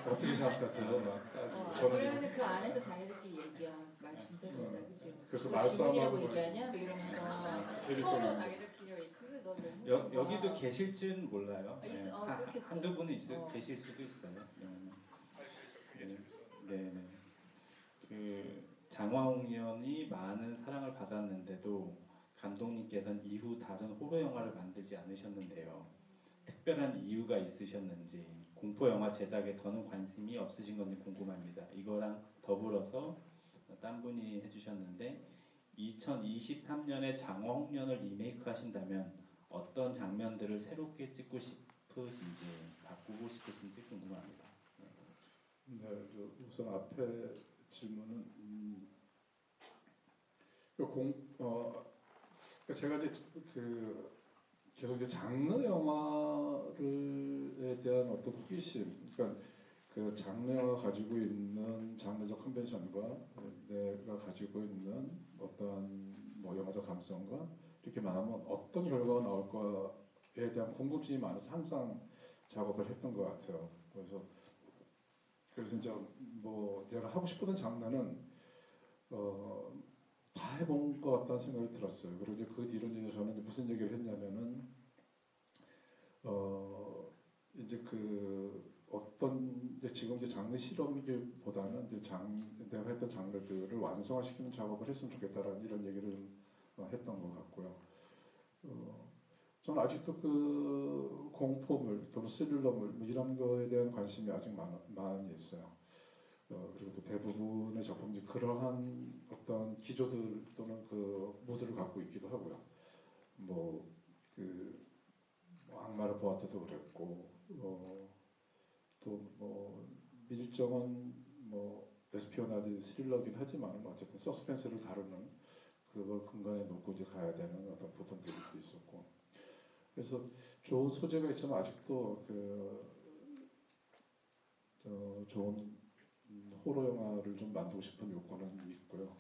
어떻게 생각하세요? 막 따지고 그러면은 그 안에서 자기들끼리 얘기한 말 진짜 된다 그치? 그래서 그걸 말싸움하고 질문이라고 막 얘기하냐? 뭐 이러면서 재밌어요. 서로 자기들끼리 그게 너 너무 여기도 웃긴다. 계실 줄 몰라요. 아, 그렇겠지. 한두 분은 어. 계실 수도 있어요. 네. 그 장화홍련이 많은 사랑을 받았는데도 감독님께서는 이후 다른 호러 영화를 만들지 않으셨는데요. 특별한 이유가 있으셨는지 공포 영화 제작에 더는 관심이 없으신 건지 궁금합니다. 이거랑 더불어서 딴 분이 해주셨는데 2023년에 장화홍련을 리메이크 하신다면 어떤 장면들을 새롭게 찍고 싶으신지 바꾸고 싶으신지 궁금합니다. 네, 우선 앞에 질문은 제가 이제 계속 이제 장르 영화에 대한 어떤 호기심, 그러니까 그 장르가 가지고 있는 장르적 컨벤션과 내가 가지고 있는 어떠한 뭐 영화적 감성과 이렇게 많으면 어떤 결과가 나올까에 대한 궁금증이 많아서 항상 작업을 했던 것 같아요. 그래서 이제 뭐 내가 하고 싶었던 장르는 다 해본 것 같다는 생각이 들었어요. 그리고 이제 그 뒤로 이제 저는 무슨 얘기를 했냐면은 이제 그 어떤 이제 지금 이제 장르 실험기보다는 이제 내가 했던 장르들을 완성화시키는 작업을 했으면 좋겠다라는 이런 얘기를 좀 했던 것 같고요. 저는 아직도 그 공포물 또는 스릴러물 뭐 이런 거에 대한 관심이 아직 많이 있어요. 그리고 또 대부분의 작품들이 그러한 어떤 기조들 또는 그 모드를 갖고 있기도 하고요. 뭐그 악마를 보았다도 그랬고, 또 뭐 밀정은 뭐 에스피오나지 스릴러긴 하지만 어쨌든 서스펜스를 다루는 그걸 근간에 놓고 이제 가야 되는 어떤 부분들이 있었고, 그래서 좋은 소재가 있으면 아직도 좋은 호러 영화를 좀 만들고 싶은 욕구는 있고요.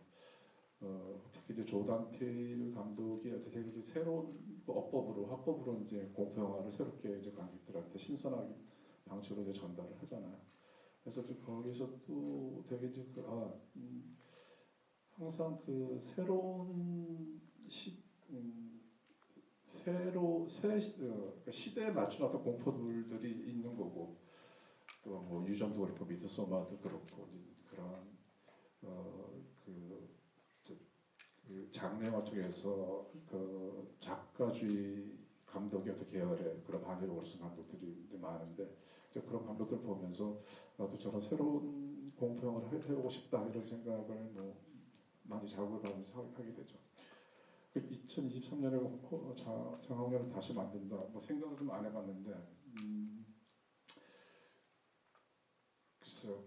특히 이제 조단 필 감독이 되게 이제 새로운 화법으로 이제 공포 영화를 새롭게 이제 관객들한테 신선한 방식으로 이제 전달을 하잖아요. 그래서 이제 거기서 또 되게 이제 항상 그 새로운 그러니까 시대에 맞춘 어떤 공포물들이 있는 거고, 또 뭐 유전도 그렇고 미드소마도 그렇고 그런 그 장르 영화 쪽에서 그 작가주의 감독의 어떤 계열의 그런 반열에 오르신 감독들이 이제 많은데, 이제 그런 감독들 보면서 나도 저런 새로운 공포 영화를 해보고 싶다 이런 생각을 뭐 많이 자극을 받으면서 하게 되죠. 2023년에 장항년을 다시 만든다. 뭐 생각을 좀 안 해봤는데, 글쎄요.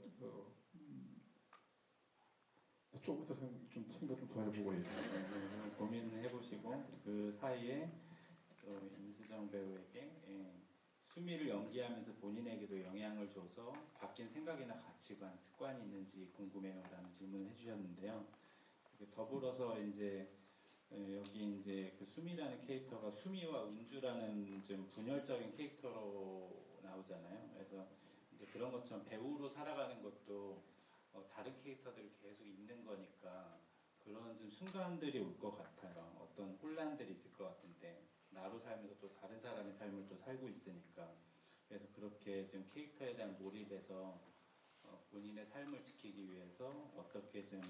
조금 더 좀 생각 좀 더 해보고 고민해 보시고 그 사이에 임수정 배우에게 수미를 연기하면서 본인에게도 영향을 줘서 바뀐 생각이나 가치관, 습관이 있는지 궁금해요라는 질문을 해주셨는데요. 더불어서 이제 여기 이제 그 수미라는 캐릭터가 수미와 은주라는 좀 분열적인 캐릭터로 나오잖아요. 그래서 이제 그런 것처럼 배우로 살아가는 것도 다른 캐릭터들이 계속 있는 거니까 그런 좀 순간들이 올 것 같아요. 어떤 혼란들이 있을 것 같은데 나로 살면서 또 다른 사람의 삶을 또 살고 있으니까, 그래서 그렇게 좀 캐릭터에 대한 몰입해서 본인의 삶을 지키기 위해서 어떻게 좀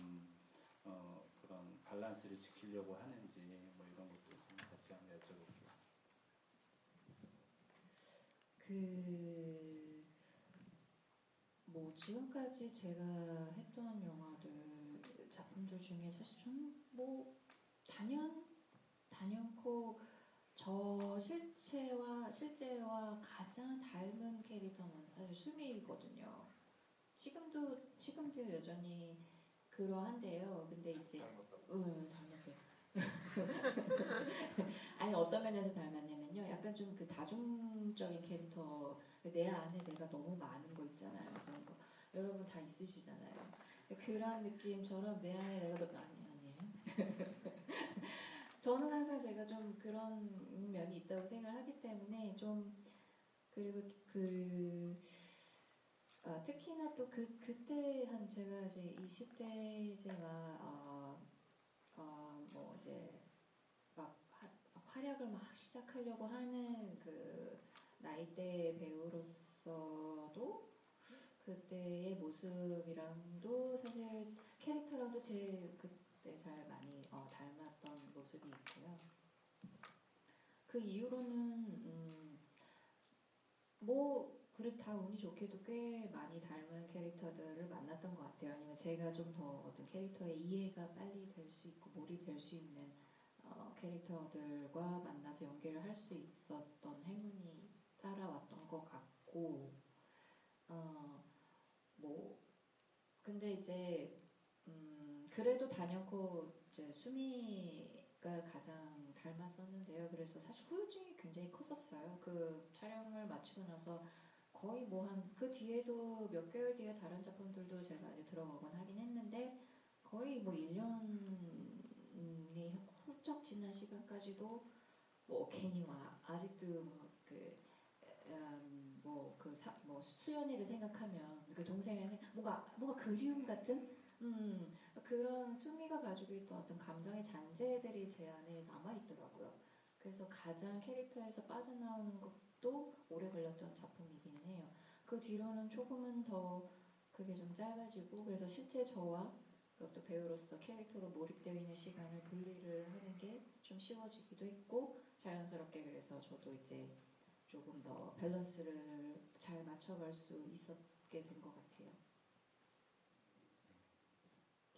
그런 밸런스를 지키려고 하는지 뭐 이런 것도 좀 같이 한번 여쭤볼게요. 뭐 지금까지 제가 했던 영화들 작품들 중에 사실 좀 뭐 단연코 저 실제와 가장 닮은 캐릭터는 사실 수미거든요. 지금도 여전히 그러한데요. 근데 이제 닮았대. 아니 어떤 면에서 닮았냐면요. 약간 좀 그 다중적인 캐릭터, 내 안에 내가 너무 많은 거 있잖아요. 그런 거 여러분 다 있으시잖아요. 그런 느낌처럼 내 안에 내가 더 아니에요. 저는 항상 제가 좀 그런 면이 있다고 생각하기 때문에 좀, 그리고 특히나 또 그때 한 제가 이제 20대 이제 뭐 이제 막 활약을 막 시작하려고 하는 그 나이대 배우로서도 그때의 모습이랑도 사실 캐릭터랑도 제 그때 잘 많이 닮았던 모습이 있고요. 그 이후로는 뭐 그래 다 운이 좋게도 꽤 많이 닮은 캐릭터들을 만났던 것 같아요. 아니면 제가 좀 더 어떤 캐릭터의 이해가 빨리 될 수 있고 몰입될 수 있는 캐릭터들과 만나서 연기를 할 수 있었던 행운이 따라왔던 것 같고, 뭐 근데 이제 그래도 단연코 이제 수미가 가장 닮았었는데요. 그래서 사실 후유증이 굉장히 컸었어요. 그 촬영을 마치고 나서 거의 뭐 한 그 뒤에도 몇 개월 뒤에 다른 작품들도 제가 이제 들어가곤 하긴 했는데, 거의 뭐 1년이 훌쩍 지난 시간까지도 뭐 괜히 막 아직도 뭐 수연이를 생각하면 그 동생의 뭔가 그리움 같은 그런 수미가 가지고 있던 어떤 감정의 잔재들이 제 안에 남아 있더라고요. 그래서 가장 캐릭터에서 빠져나오는 것도 것도 오래 걸렸던 작품이기는 해요. 그 뒤로는 조금은 더 그게 좀 짧아지고 그래서 실제 저와 또 배우로서 캐릭터로 몰입되어 있는 시간을 분리를 하는 게 좀 쉬워지기도 했고 자연스럽게 그래서 저도 이제 조금 더 밸런스를 잘 맞춰갈 수 있었게 된 것 같아요.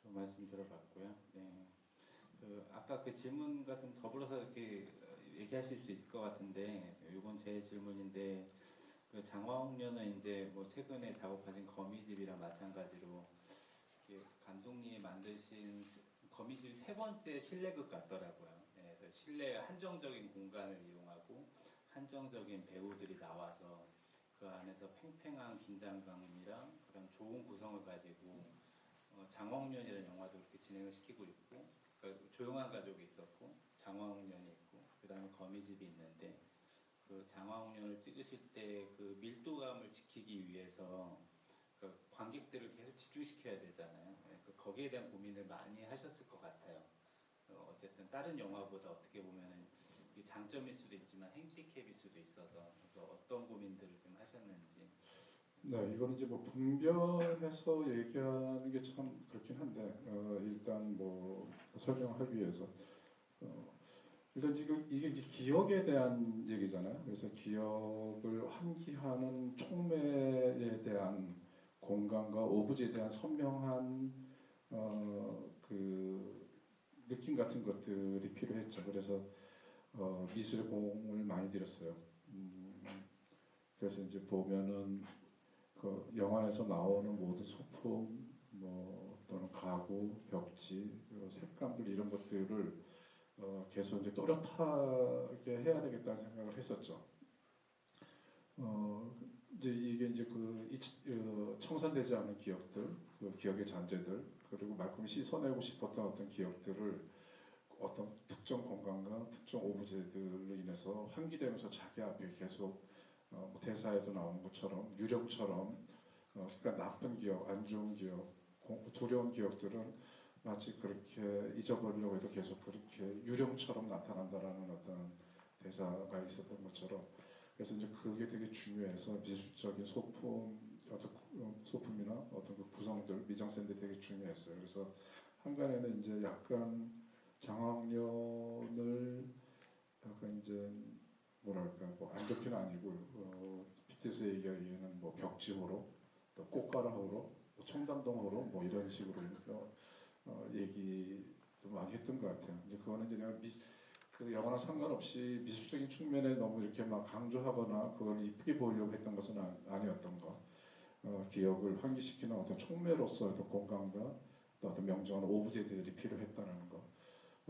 좀 말씀 들어봤고요. 네. 아까 그 질문과 좀 더불어서 이렇게 얘기하실 수 있을 것 같은데 이건 제 질문인데 그 장화홍련은 이제 뭐 최근에 작업하신 거미집이랑 마찬가지로 감독님이 만드신 거미집이 세 번째 실내극 같더라고요. 네, 그래서 실내 한정적인 공간을 이용하고 한정적인 배우들이 나와서 그 안에서 팽팽한 긴장감이랑 그런 좋은 구성을 가지고 장화홍련이라는 영화도 그렇게 진행을 시키고 있고 그러니까 조용한 가족이 있었고 장화홍련이 있고 그 다음에 거미집이 있는데 그 장화홍련을 찍으실 때 그 밀도감을 지키기 위해서 그 관객들을 계속 집중시켜야 되잖아요. 거기에 대한 고민을 많이 하셨을 것 같아요. 어쨌든 다른 영화보다 어떻게 보면은 장점일 수도 있지만 핸디캡일 수도 있어서 그래서 어떤 고민들을 좀 하셨는지. 네, 이거는 이제 뭐 분별해서 얘기하는 게 참 그렇긴 한데 일단 뭐 설명하기 위해서 일단 지금 이게 이제 기억에 대한 얘기잖아요. 그래서 기억을 환기하는 촉매에 대한 공간과 오브제에 대한 선명한 그 느낌 같은 것들이 필요했죠. 그래서 미술에 공을 많이 들였어요. 그래서 이제 보면은 그 영화에서 나오는 모든 소품, 뭐 또는 가구, 벽지, 색감들 이런 것들을 계속 이제 또렷하게 해야 되겠다는 생각을 했었죠. 이제 이게 이제 청산되지 않은 기억들, 그 기억의 잔재들, 그리고 말끔히 씻어내고 싶었던 어떤 기억들을 어떤 특정 공간과 특정 오브제들로 인해서 환기되면서 자기 앞에 계속 뭐 대사에도 나오는 것처럼 유령처럼 그러니까 나쁜 기억, 안 좋은 기억, 두려운 기억들은 마치 그렇게 잊어버리려고 해도 계속 그렇게 유령처럼 나타난다라는 어떤 대사가 있었던 것처럼 그래서 이제 그게 되게 중요해서 미술적인 소품이나 어떤 그 구성들 미장센도 되게 중요했어요. 그래서 한간에는 이제 약간 장화홍련을 약간 이제 뭐랄까 뭐 안 좋게는 아니고 BTS 얘기하기에는 뭐 벽지호로 또 꽃가루호로 뭐 청담동호로 뭐 이런 식으로 얘기도 많이 했던 것 같아요. 이제 그거는 이제 내가 그 영화랑 상관없이 미술적인 측면에 너무 이렇게 막 강조하거나 그걸 이쁘게 보이려고 했던 것은 아니었던 거. 기억을 환기시키는 어떤 촉매로서 어떤 공간과 또 어떤 명정한 오브제들이 필요했다는 거.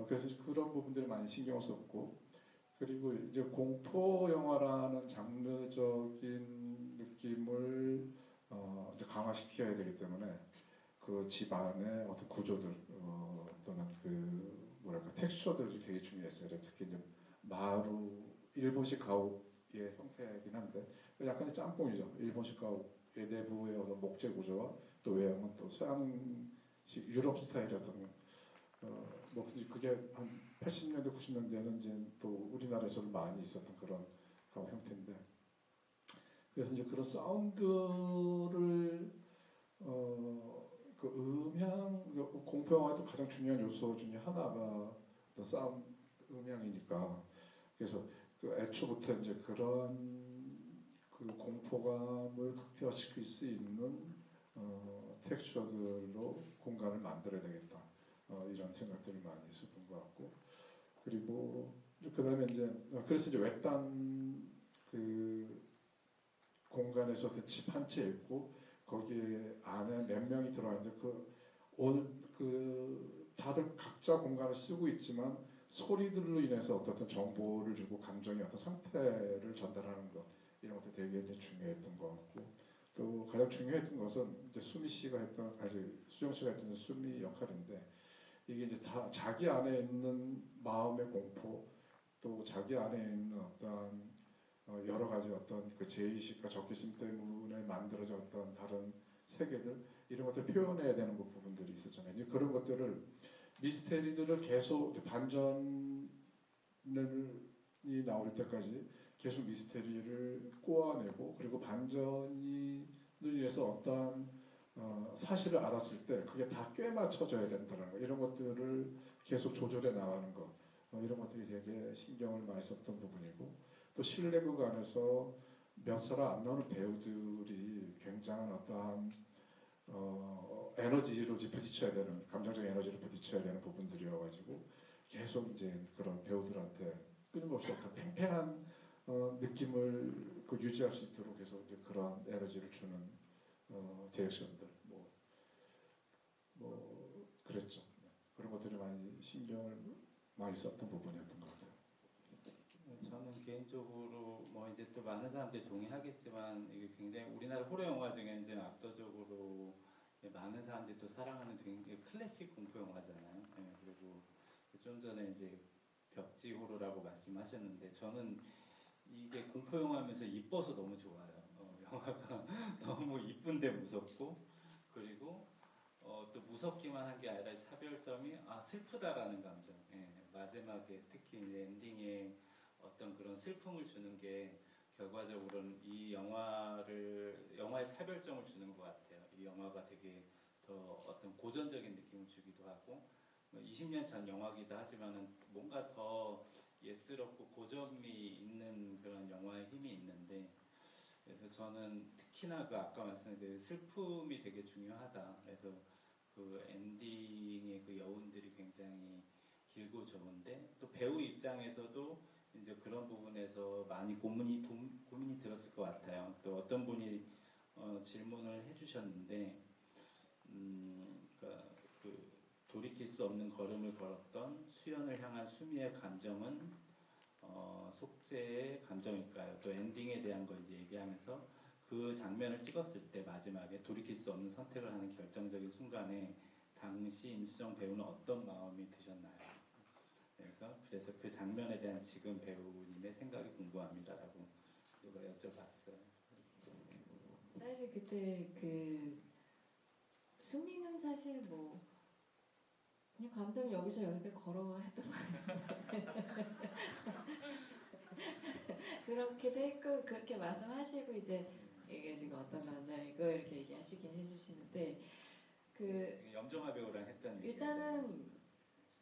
그래서 그런 부분들을 많이 신경을 썼고 그리고 이제 공포 영화라는 장르적인 느낌을 이제 강화시켜야 되기 때문에 그 집안의 어떤 구조들 또는 그 뭐랄까 텍스처들이 되게 중요했어요. 특히 이제 마루 일본식 가옥의 형태이긴 한데 약간의 짬뽕이죠. 일본식 가옥의 내부의 어떤 목재 구조와 또 외형은 또 서양식 유럽 스타일이었던 뭐 그게 한 80년대 90년대는 이제 또 우리나라에서도 많이 있었던 그런 가옥 형태인데 그래서 이제 그런 사운드를 그 음향 공포 영화도 가장 중요한 요소 중에 하나가 어떤 사운드 음향이니까 그래서 그 애초부터 이제 그런 그 공포감을 극대화시킬 수 있는 텍스처들로 공간을 만들어야 되겠다 이런 생각들을 많이 했었던 것 같고 그리고 그다음에 이제 그래서 이제 외딴 그 공간에서 집 한 채 있고 거기에 안에 몇 명이 들어왔는데 다들 각자 공간을 쓰고 있지만 소리들로 인해서 어떤 정보를 주고 감정의 어떤 상태를 전달하는 것 이런 것도 되게 이제 중요했던 것 같고 또 가장 중요했던 것은 이제 수정 씨가 했던 수미 역할인데 이게 이제 다 자기 안에 있는 마음의 공포 또 자기 안에 있는 어떤 여러 가지 어떤 그 죄의식과 적개심 때문에 만들어진 어떤 다른 세계들 이런 것들 표현해야 되는 부분들이 있었잖아요. 이제 그런 것들을 미스테리들을 계속 반전이 나올 때까지 계속 미스테리를 꼬아내고 그리고 반전이 인해서 어떠한 사실을 알았을 때 그게 다 꿰맞춰져야 된다는 거 이런 것들을 계속 조절해 나가는 것 이런 것들이 되게 신경을 많이 썼던 부분이고 또 실내극 안에서 몇 사람 안 나오는 배우들이 굉장한 어떠한 에너지로 이제 부딪혀야 되는 감정적 에너지로 부딪혀야 되는 부분들이어가지고 계속 이제 그런 배우들한테 끊임없이 어떤 팽팽한 느낌을 유지할 수 있도록 해서 이제 그런 에너지를 주는 디렉션들 뭐 그랬죠. 네. 그런 것들이 많이 신경을 많이 썼던 부분이었던 것 같아요. 저는 개인적으로 뭐 이제 또 많은 사람들이 동의하겠지만 이게 굉장히 우리나라 호러 영화 중에 이제 압도적으로 많은 사람들이 또 사랑하는 되게 클래식 공포 영화잖아요. 예, 그리고 좀 전에 이제 벽지 호러라고 말씀하셨는데 저는 이게 공포 영화면서 이뻐서 너무 좋아요. 영화가 너무 이쁜데 무섭고 그리고 또 무섭기만 한 게 아니라 차별점이 슬프다라는 감정. 예, 마지막에 특히 이제 엔딩에 어떤 그런 슬픔을 주는 게 결과적으로는 이 영화의 차별점을 주는 것 같아요. 이 영화가 되게 더 어떤 고전적인 느낌을 주기도 하고 20년 전 영화기도 하지만은 뭔가 더 예스럽고 고전미 있는 그런 영화의 힘이 있는데 그래서 저는 특히나 그 아까 말씀드린 그 슬픔이 되게 중요하다. 그래서 그 엔딩의 그 여운들이 굉장히 길고 좋은데 또 배우 입장에서도 이제 그런 부분에서 많이 고민이 들었을 것 같아요. 또 어떤 분이 질문을 해주셨는데, 그러니까 그 돌이킬 수 없는 걸음을 걸었던 수연을 향한 수미의 감정은 속죄의 감정일까요? 또 엔딩에 대한 걸 이제 얘기하면서 그 장면을 찍었을 때 마지막에 돌이킬 수 없는 선택을 하는 결정적인 순간에 당시 임수정 배우는 어떤 마음이 드셨나요? 그래서 그 장면에 대한 지금 배우님의 생각이 궁금합니다라고 누가 여쭤봤어요. 사실 그때 그 수미는 사실 뭐 그냥 감독님 여기서 여기까지 걸어와 했던 거 그렇게도 했고 그렇게 말씀하시고 이제 이게 지금 어떤 감정이고 이렇게 얘기하시긴 해주시는데 그 염정아 배우랑 했던 일단은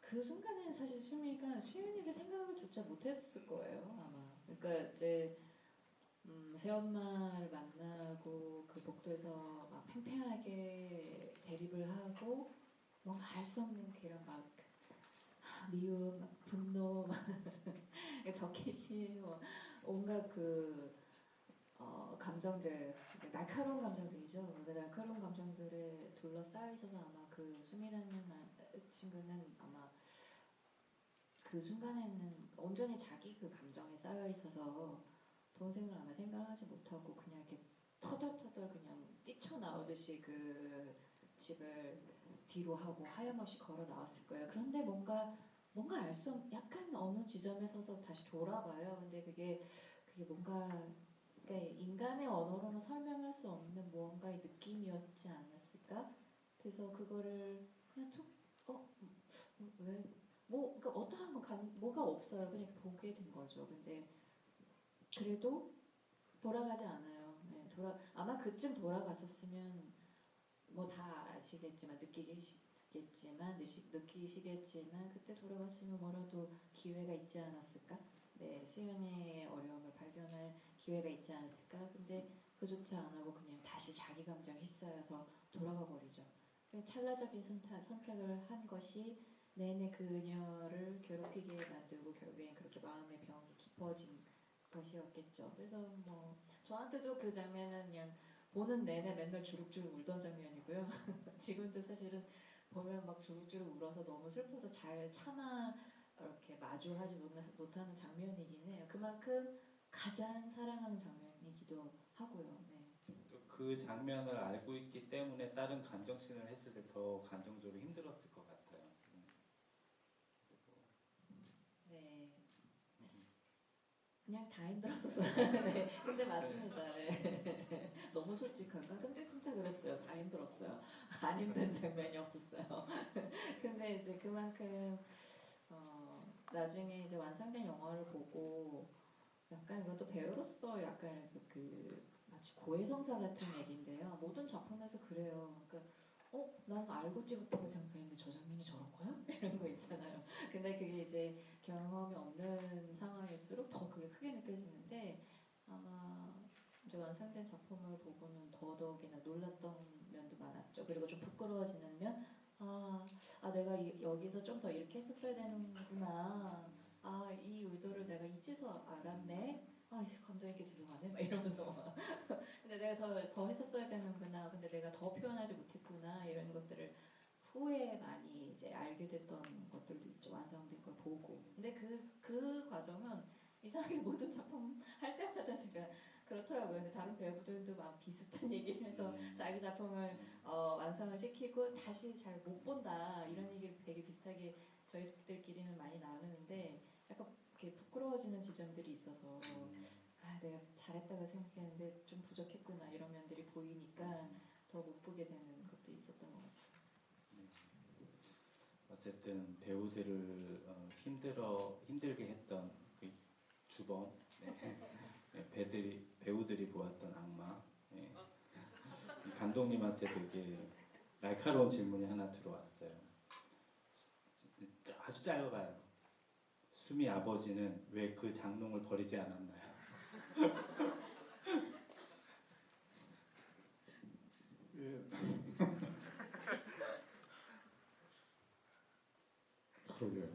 그 순간에 사실 수미가 수윤이를 생각을 조차 못했을 거예요 아마. 그러니까 이제 새엄마를 만나고 그 복도에서 막 팽팽하게 대립을 하고 뭔가 알 수 없는 그런 막 미움, 막 분노, 막 적개심, 온갖 그 감정들, 날카로운 감정들이죠. 그 날카로운 감정들에 둘러싸여 있어서 아마 그 수미라는 친구는 아마 그 순간에는 온전히 자기 그 감정에 쌓여 있어서 동생을 아마 생각하지 못하고 그냥 이렇게 터덜터덜 그냥 뛰쳐나오듯이 그 집을 뒤로 하고 하염없이 걸어 나왔을 거예요. 그런데 뭔가 알 수 없는 약간 어느 지점에 서서 다시 돌아봐요. 근데 그게 뭔가 그러니까 인간의 언어로는 설명할 수 없는 무언가의 느낌이었지 않았을까? 그래서 그거를 그냥 왜? 그러니까 어떠한 뭐가 없어요. 그냥 보게 된 거죠. 근데 그래도 돌아가지 않아요. 네, 아마 그쯤 돌아갔었으면 뭐 다 아시겠지만 느끼시겠지만 그때 돌아갔으면 뭐라도 기회가 있지 않았을까? 네, 수연의 어려움을 발견할 기회가 있지 않았을까? 근데 그조차 안 하고 그냥 다시 자기 감정에 휩싸여서 돌아가 버리죠. 찰나적인 선택을 한 것이 내내 그녀를 괴롭히게 만들고 결국엔 그렇게 마음의 병이 깊어진 것이었겠죠. 그래서 뭐 저한테도 그 장면은 그냥 보는 내내 맨날 주룩주룩 울던 장면이고요. 지금도 사실은 보면 막 주룩주룩 울어서 너무 슬퍼서 잘 참아 이렇게 마주하지 못하는 장면이긴 해요. 그만큼 가장 사랑하는 장면이기도 하고요. 네. 그 장면을 알고 있기 때문에 다른 감정씬을 했을 때 더 감정적으로 힘들었을 것 같아요. 네. 그냥 다 힘들었었어요. 네. 근데 맞습니다. 네. 너무 솔직한가? 근데 진짜 그랬어요. 다 힘들었어요. 안 힘든 장면이 없었어요. 근데 이제 그만큼 나중에 이제 완성된 영화를 보고 약간 이것도 배우로서 약간 마치 고해성사 같은 얘기인데요. 모든 작품에서 그래요. 그러니까 난 알고 찍었다고 생각했는데 저 장면이 저런 거야? 이런 거 있잖아요. 근데 그게 이제 경험이 없는 상황일수록 더 그게 크게 느껴지는데 아마 이제 완성된 작품을 보고는 더더욱이나 놀랐던 면도 많았죠. 그리고 좀 부끄러워지는 면, 내가 여기서 좀 더 이렇게 했었어야 되는구나. 이 의도를 내가 이제서 알았네. 감독님께 죄송하네. 막 이러면서 막. 근데 내가 더 했었어야 되는구나. 근데 내가 더 표현하지 못했구나. 이런 것들을 후에 많이 이제 알게 됐던 것들도 있죠. 완성된 걸 보고. 근데 그 과정은 이상하게 모든 작품 할 때마다 제가 그렇더라고요. 근데 다른 배우들도 막 비슷한 얘기를 해서 자기 작품을 완성을 시키고 다시 잘 못 본다 이런 얘기를 되게 비슷하게 저희들끼리는 많이 나누는데 약간 이렇게 부끄러워지는 지점들이 있어서 내가 잘했다고 생각했는데 좀 부족했구나 이런 면들이 보이니까 더 못 보게 되는 것도 있었던 것 같아요. 어쨌든 배우들을 힘들게 했던 그 주범, 배우들이 보았던 악마. 이 감독님한테 되게 날카로운 질문이 하나 들어왔어요. 아주 짧아요. 수미 아버지는 왜 그 장롱을 버리지 않았나요? 예. 그러게요.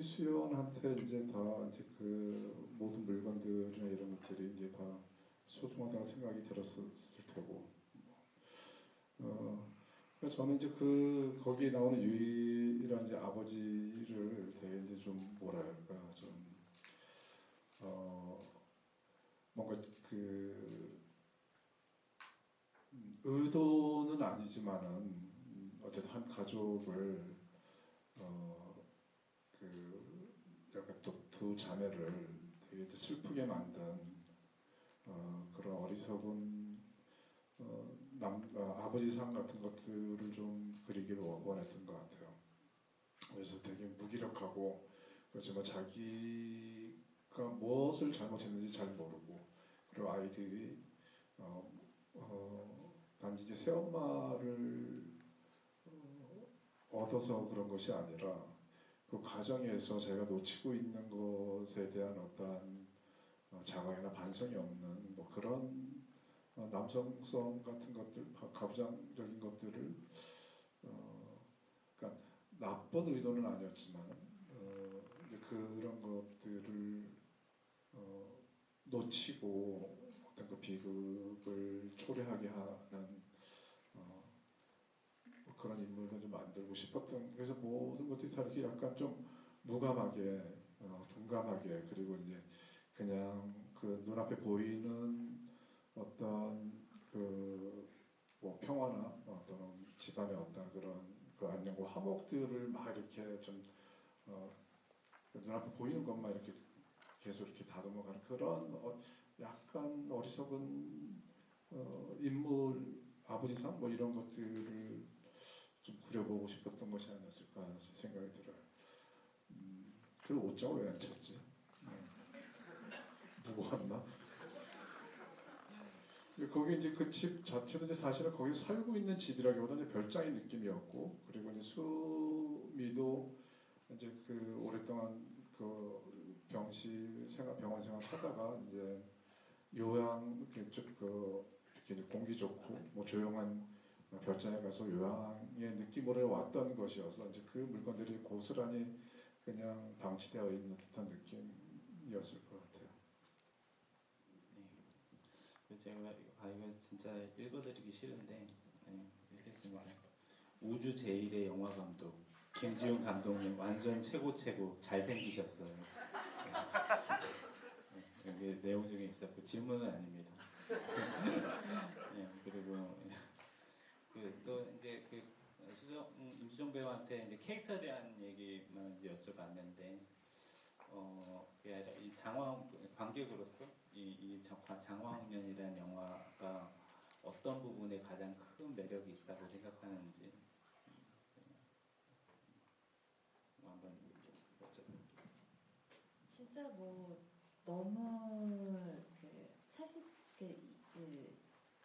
수연한테 이제 다 이제 그 모든 물건들이나 이런 것들이 이제 다 소중하다는 생각이 들었을 테고. 그래서 저는 이제 거기에 나오는 유일한 이제 아버지를 되게 이제 좀 뭐랄까 좀 뭔가 의도는 아니지만은 어쨌든 한 가족을 약간 또 두 자매를 되게 이제 슬프게 만든 그런 어리석은 아버지 상 같은 것들을 좀 그리기를 원했던 것 같아요. 그래서 되게 무기력하고 그렇지만 자기가 무엇을 잘못했는지 잘 모르고 그리고 아이들이 단지 이제 새엄마를 얻어서 그런 것이 아니라 그 과정에서 자기가 놓치고 있는 것에 대한 어떠한 자각이나 반성이 없는 뭐 그런 남성성 같은 것들, 가부장적인 것들을 그러니까 나쁜 의도는 아니었지만 이제 그런 것들을 놓치고 어떤 그 비극을 초래하게 하는 그런 인물을 좀 만들고 싶었던. 그래서 모든 것들이 다 이렇게 약간 좀 무감하게 둔감하게 그리고 이제 그냥 그 눈앞에 보이는 어떤 뭐 평화나 어떤 집안의 어떤 그런 그 안녕과 화목들을 막 이렇게 좀 눈앞에 보이는 것만 이렇게 계속 이렇게 다듬어가는 그런 약간 어리석은 인물 아버지상 뭐 이런 것들을 좀 그려보고 싶었던 것이 아니었을까 생각이 들어요. 그 옷장을 왜 안 쳤지? 무거웠나? 거기 이제 그 집 자체도 이제 사실은 거기 살고 있는 집이라기보다 이제 별장의 느낌이었고, 그리고 이제 수미도 이제 그 오랫동안 그 병원 생활 하다가 이제 요양 이렇게 이제 공기 좋고 뭐 조용한 별장에 가서 요양의 느낌으로 왔던 것이어서 이제 그 물건들이 고스란히 그냥 방치되어 있는 듯한 느낌이었을 것 같아요. 제가 이거 진짜 읽어드리기 싫은데 읽겠습니다. 우주 제일의 영화 감독 김지훈 감독님 완전 최고 잘생기셨어요. 여기 내용 중에 있었고 질문은 아닙니다. 그리고 또 이제 임수정 배우한테 이제 캐릭터에 대한 얘기만 이제 여쭤봤는데 그게 아니라 이 관객으로서 이 장화홍련이라는 영화가 어떤 부분에 가장 큰 매력이 있다고 생각하는지 한번 여쭤볼게요. 진짜 뭐 너무 사실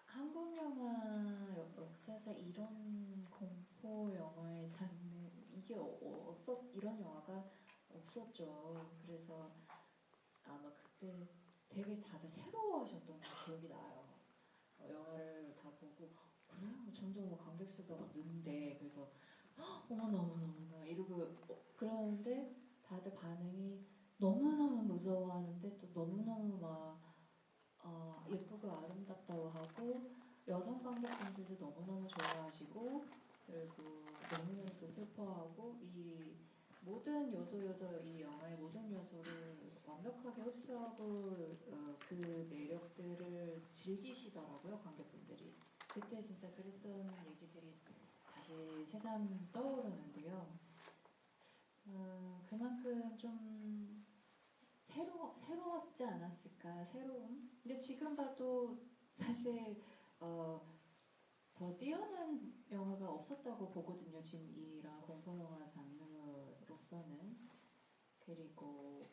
한국 영화 역사상 이런 공포 영화의 장르 이게 이런 영화가 없었죠. 그래서 아마 그때 되게 다들 새로워하셨던 기억이 나요. 영화를 다 보고 그래 점점 관객 수가 는데 그래서 어머나 어머나 어머나 이러고 그러는데 다들 반응이 너무너무 무서워하는데 또 너무너무 막 예쁘고 아름답다고 하고 여성 관객분들도 너무너무 좋아하시고 그리고 너무너무 또 슬퍼하고 이 모든 이 영화의 모든 요소를 완벽하게 흡수하고 그 매력들을 즐기시더라고요 관객분들이. 그때 진짜 그랬던 얘기들이 다시 새삼 떠오르는데요. 그만큼 좀 새로웠지 않았을까 새로움. 근데 지금 봐도 사실 더 뛰어난 영화가 없었다고 보거든요. 지금 이런 공포 영화 장르로서는. 그리고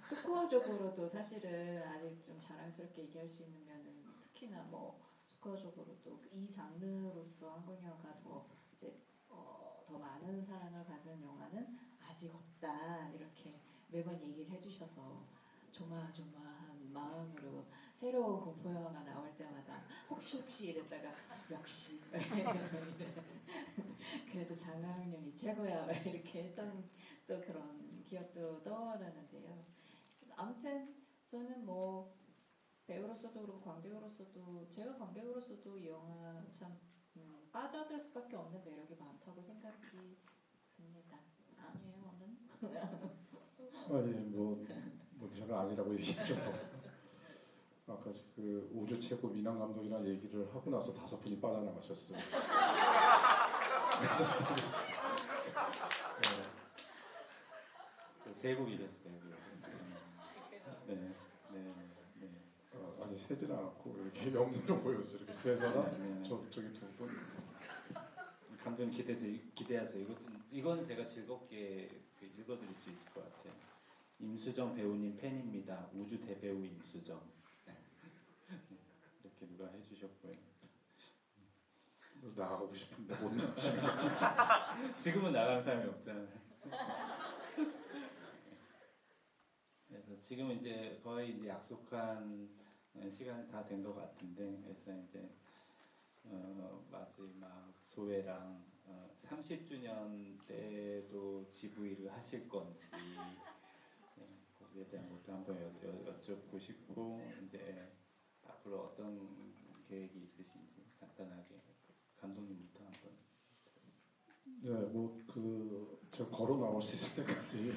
스코어적으로도 사실은 아직 좀 자랑스럽게 얘기할 수 있는 면은 특히나 뭐 스코어적으로도 이 장르로서 한국 영화가 더 많은 사랑을 받은 영화는 아직 없다 이렇게 매번 얘기를 해주셔서 조마조마한 마음으로 새로운 공포 영화가 나올 때마다 혹시 이랬다가 역시 그래도 장하은님이 최고야 이렇게 했던 또 그런 기억도 떠오르는데요. 아무튼 저는 뭐 배우로서도 그렇고 관객으로서도 제가 관객으로서도 이 영화 참 빠져들 수밖에 없는 매력이 많다고 생각이 듭니다. 아니에요, 오늘? 뭐 제가 아니라고 얘기했죠. 아까 그 우주 최고 미남 감독이라는 얘기를 하고 나서 5분이 빠져나가셨어요. 세 곡이셨어요. 네. 아니 세지는 않고 이렇게 영문으로 보였어요. 이렇게 세 사람, 저기 2분. 감독님 기대하세요. 이거는 제가 즐겁게 읽어드릴 수 있을 것 같아요. 임수정 배우님 팬입니다. 우주 대배우 임수정. 이렇게 누가 해주셨고요. 나가고 싶은데 못 나가시는 지금은 나가는 사람이 없잖아요. 그래서 지금 이제 거의 이제 약속한 시간이 다 된 것 같은데, 그래서 이제 마지막 소회랑 30주년 때도 GV를 하실 건지 거기에 대한 것도 한번 여쭙고 싶고, 이제 앞으로 어떤 계획이 있으신지 간단하게 감독님부터 한번. 네, 제가 걸어 나올 수 있을 때까지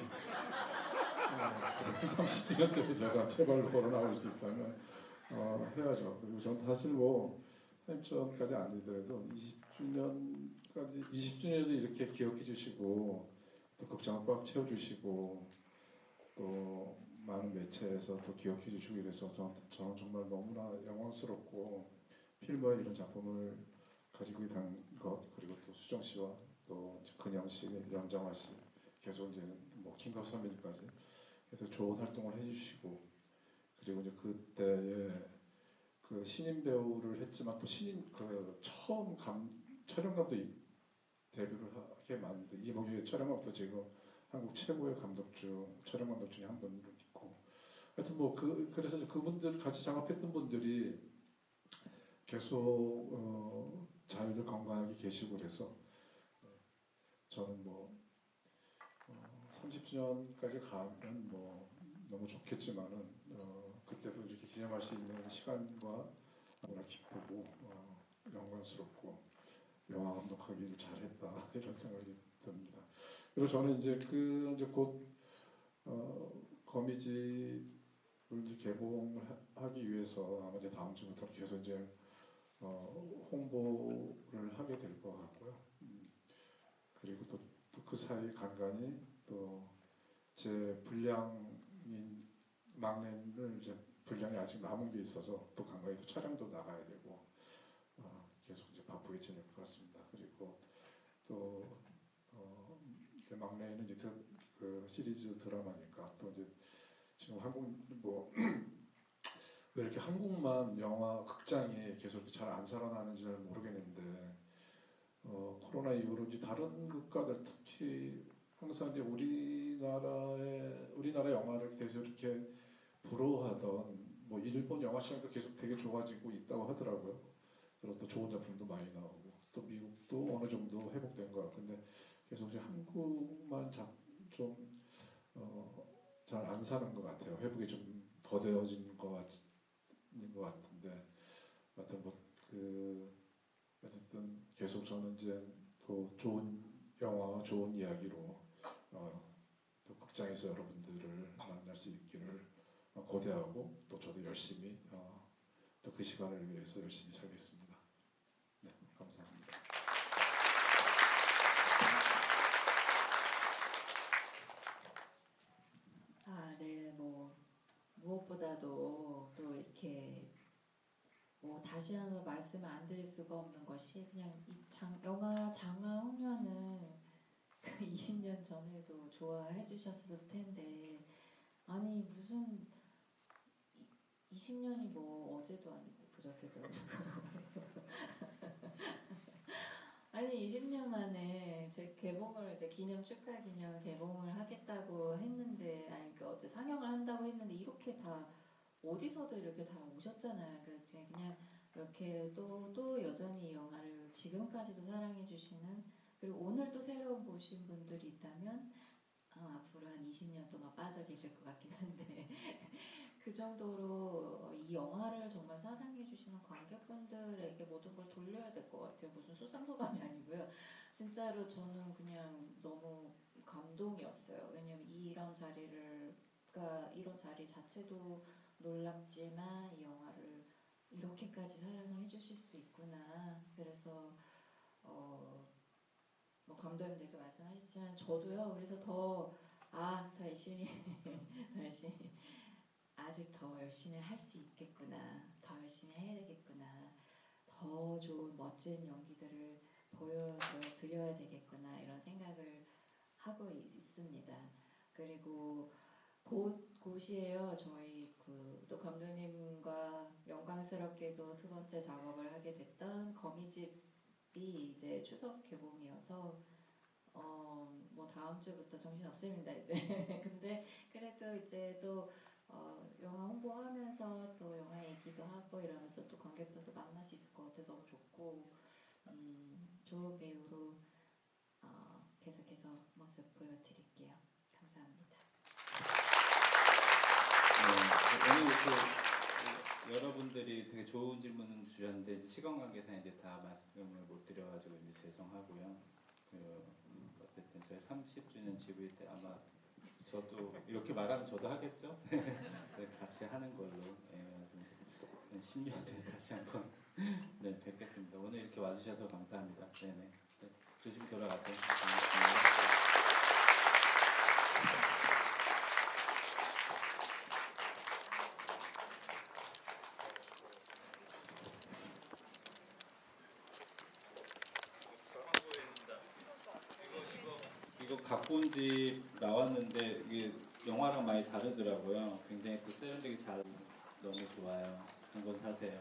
30주년 때서 제가 제발 걸어 나올 수 있다면 해야죠. 그리고 저는 사실 뭐 30주년까지 아니더라도 20주년도 이렇게 기억해 주시고 또 극장을 꽉 채워 주시고 또 많은 매체에서 또 기억해 주시고 이래서 저는 정말 너무나 영광스럽고 필모의 이런 작품을 가지고 있는 것, 그리고 또 수정 씨와 또 근영 씨, 양정화 씨 계속 이제 뭐 킹컵 선배님까지 해서 좋은 활동을 해주시고, 그리고 이제 그때에 그 신인 배우를 했지만 또 처음 촬영 감독 데뷔를 하게 만든 이봉규 촬영 감독도 지금 한국 최고의 촬영 감독 중에 한 분으로 있고, 하여튼 뭐 그래서 그분들 같이 작업했던 분들이 계속 잘들 건강하게 계시고 그래서 저는 뭐 30주년까지 가면 뭐 너무 좋겠지만은 그때도 이렇게 기념할 수 있는 시간과 너무나 기쁘고 영광스럽고 영화 감독하기를 잘했다 이런 생각이 듭니다. 그리고 저는 이제 이제 곧 거미집을 이제 개봉하기 위해서 아마 이제 다음 주부터 계속 이제 홍보를 하게 될 것 같고요. 그리고 또 그 사이 간간히 또 제 분량인 막내를 이제 분량이 아직 남은 게 있어서 또 간간히 또 촬영도 나가야 되고 계속 이제 바쁘게 지낼 것 같습니다. 그리고 또 이제 막내는 이제 그 시리즈 드라마니까 또 이제 지금 한국 뭐 왜 이렇게 한국만 영화 극장이 계속 잘 안 살아나는지 잘 모르겠는데 코로나 이후로 이제 다른 국가들 특히 항상 이제 우리나라 영화를 계속 이렇게 부러워하던 뭐 일본 영화 시장도 계속 되게 좋아지고 있다고 하더라고요. 그리고 또 좋은 작품도 많이 나오고 또 미국도 어느 정도 회복된 것 같은데 계속 이제 한국만 좀 잘 안 사는 것 같아요. 회복이 좀 더뎌진 것 같은데 하여튼 어쨌든 계속 저는 이제 또 좋은 영화와 좋은 이야기로 또 극장에서 여러분들을 만날 수 있기를 고대하고 또 저도 열심히 또 그 시간을 위해서 열심히 살겠습니다. 네, 감사합니다. 네, 뭐 무엇보다도 또 이렇게 뭐 다시 한번 말씀을 안 드릴 수가 없는 것이 그냥 영화 장화홍련은 그 20년 전에도 좋아해 주셨을 텐데 아니 무슨 20년이 뭐 어제도 아니고 그저께도 아니고 아니 20년 만에 제 개봉을 이제 기념 축하 기념 개봉을 하겠다고 했는데 아니 그 어제 상영을 한다고 했는데 이렇게 다 어디서도 이렇게 다 오셨잖아요. 그냥 이렇게 또 여전히 이 영화를 지금까지도 사랑해 주시는 그리고 오늘도 새로 보신 분들이 있다면 앞으로 한 20년 동안 빠져 계실 것 같긴 한데 그 정도로 이 영화를 정말 사랑해 주시는 관객분들에게 모든 걸 돌려야 될 것 같아요. 무슨 수상소감이 아니고요. 진짜로 저는 그냥 너무 감동이었어요. 왜냐면 이런 이런 자리 자체도 놀랍지만 이 영화를 이렇게까지 사랑을 해주실 수 있구나. 그래서 뭐 감독님들께 말씀하셨지만 저도요. 그래서 더 열심히 더 열심히 아직 더 열심히 할 수 있겠구나. 더 열심히 해야 되겠구나. 더 좋은 멋진 연기들을 보여드려야 되겠구나. 이런 생각을 하고 있습니다. 그리고 곧이에요. 저희 또 감독님과 영광스럽게도 두 번째 작업을 하게 됐던 거미집이 이제 추석 개봉이어서 뭐 다음 주부터 정신 없습니다 이제. 근데 그래도 이제 또 영화 홍보하면서 또 영화 얘기도 하고 이러면서 또 관객들도 만날 수 있을 것 같아서 너무 좋고 좋은 배우로 계속해서 모습 보여드릴게요. 감사합니다. 오늘 여러분들이 되게 좋은 질문을 주셨는데 시간 관계상 이제 다 말씀을 못 드려가지고 이제 죄송하고요. 어쨌든 저희 30주년 집일 때 아마 저도 이렇게 말하면 저도 하겠죠? 네, 같이 하는 걸로 10년 뒤에 다시 한번 네, 뵙겠습니다. 오늘 이렇게 와주셔서 감사합니다. 네네. 네, 조심히 돌아가세요. 이거 갖고 온 집 나왔는데 이게 영화랑 많이 다르더라고요. 굉장히 또 세련되게 잘 너무 좋아요. 한번 사세요.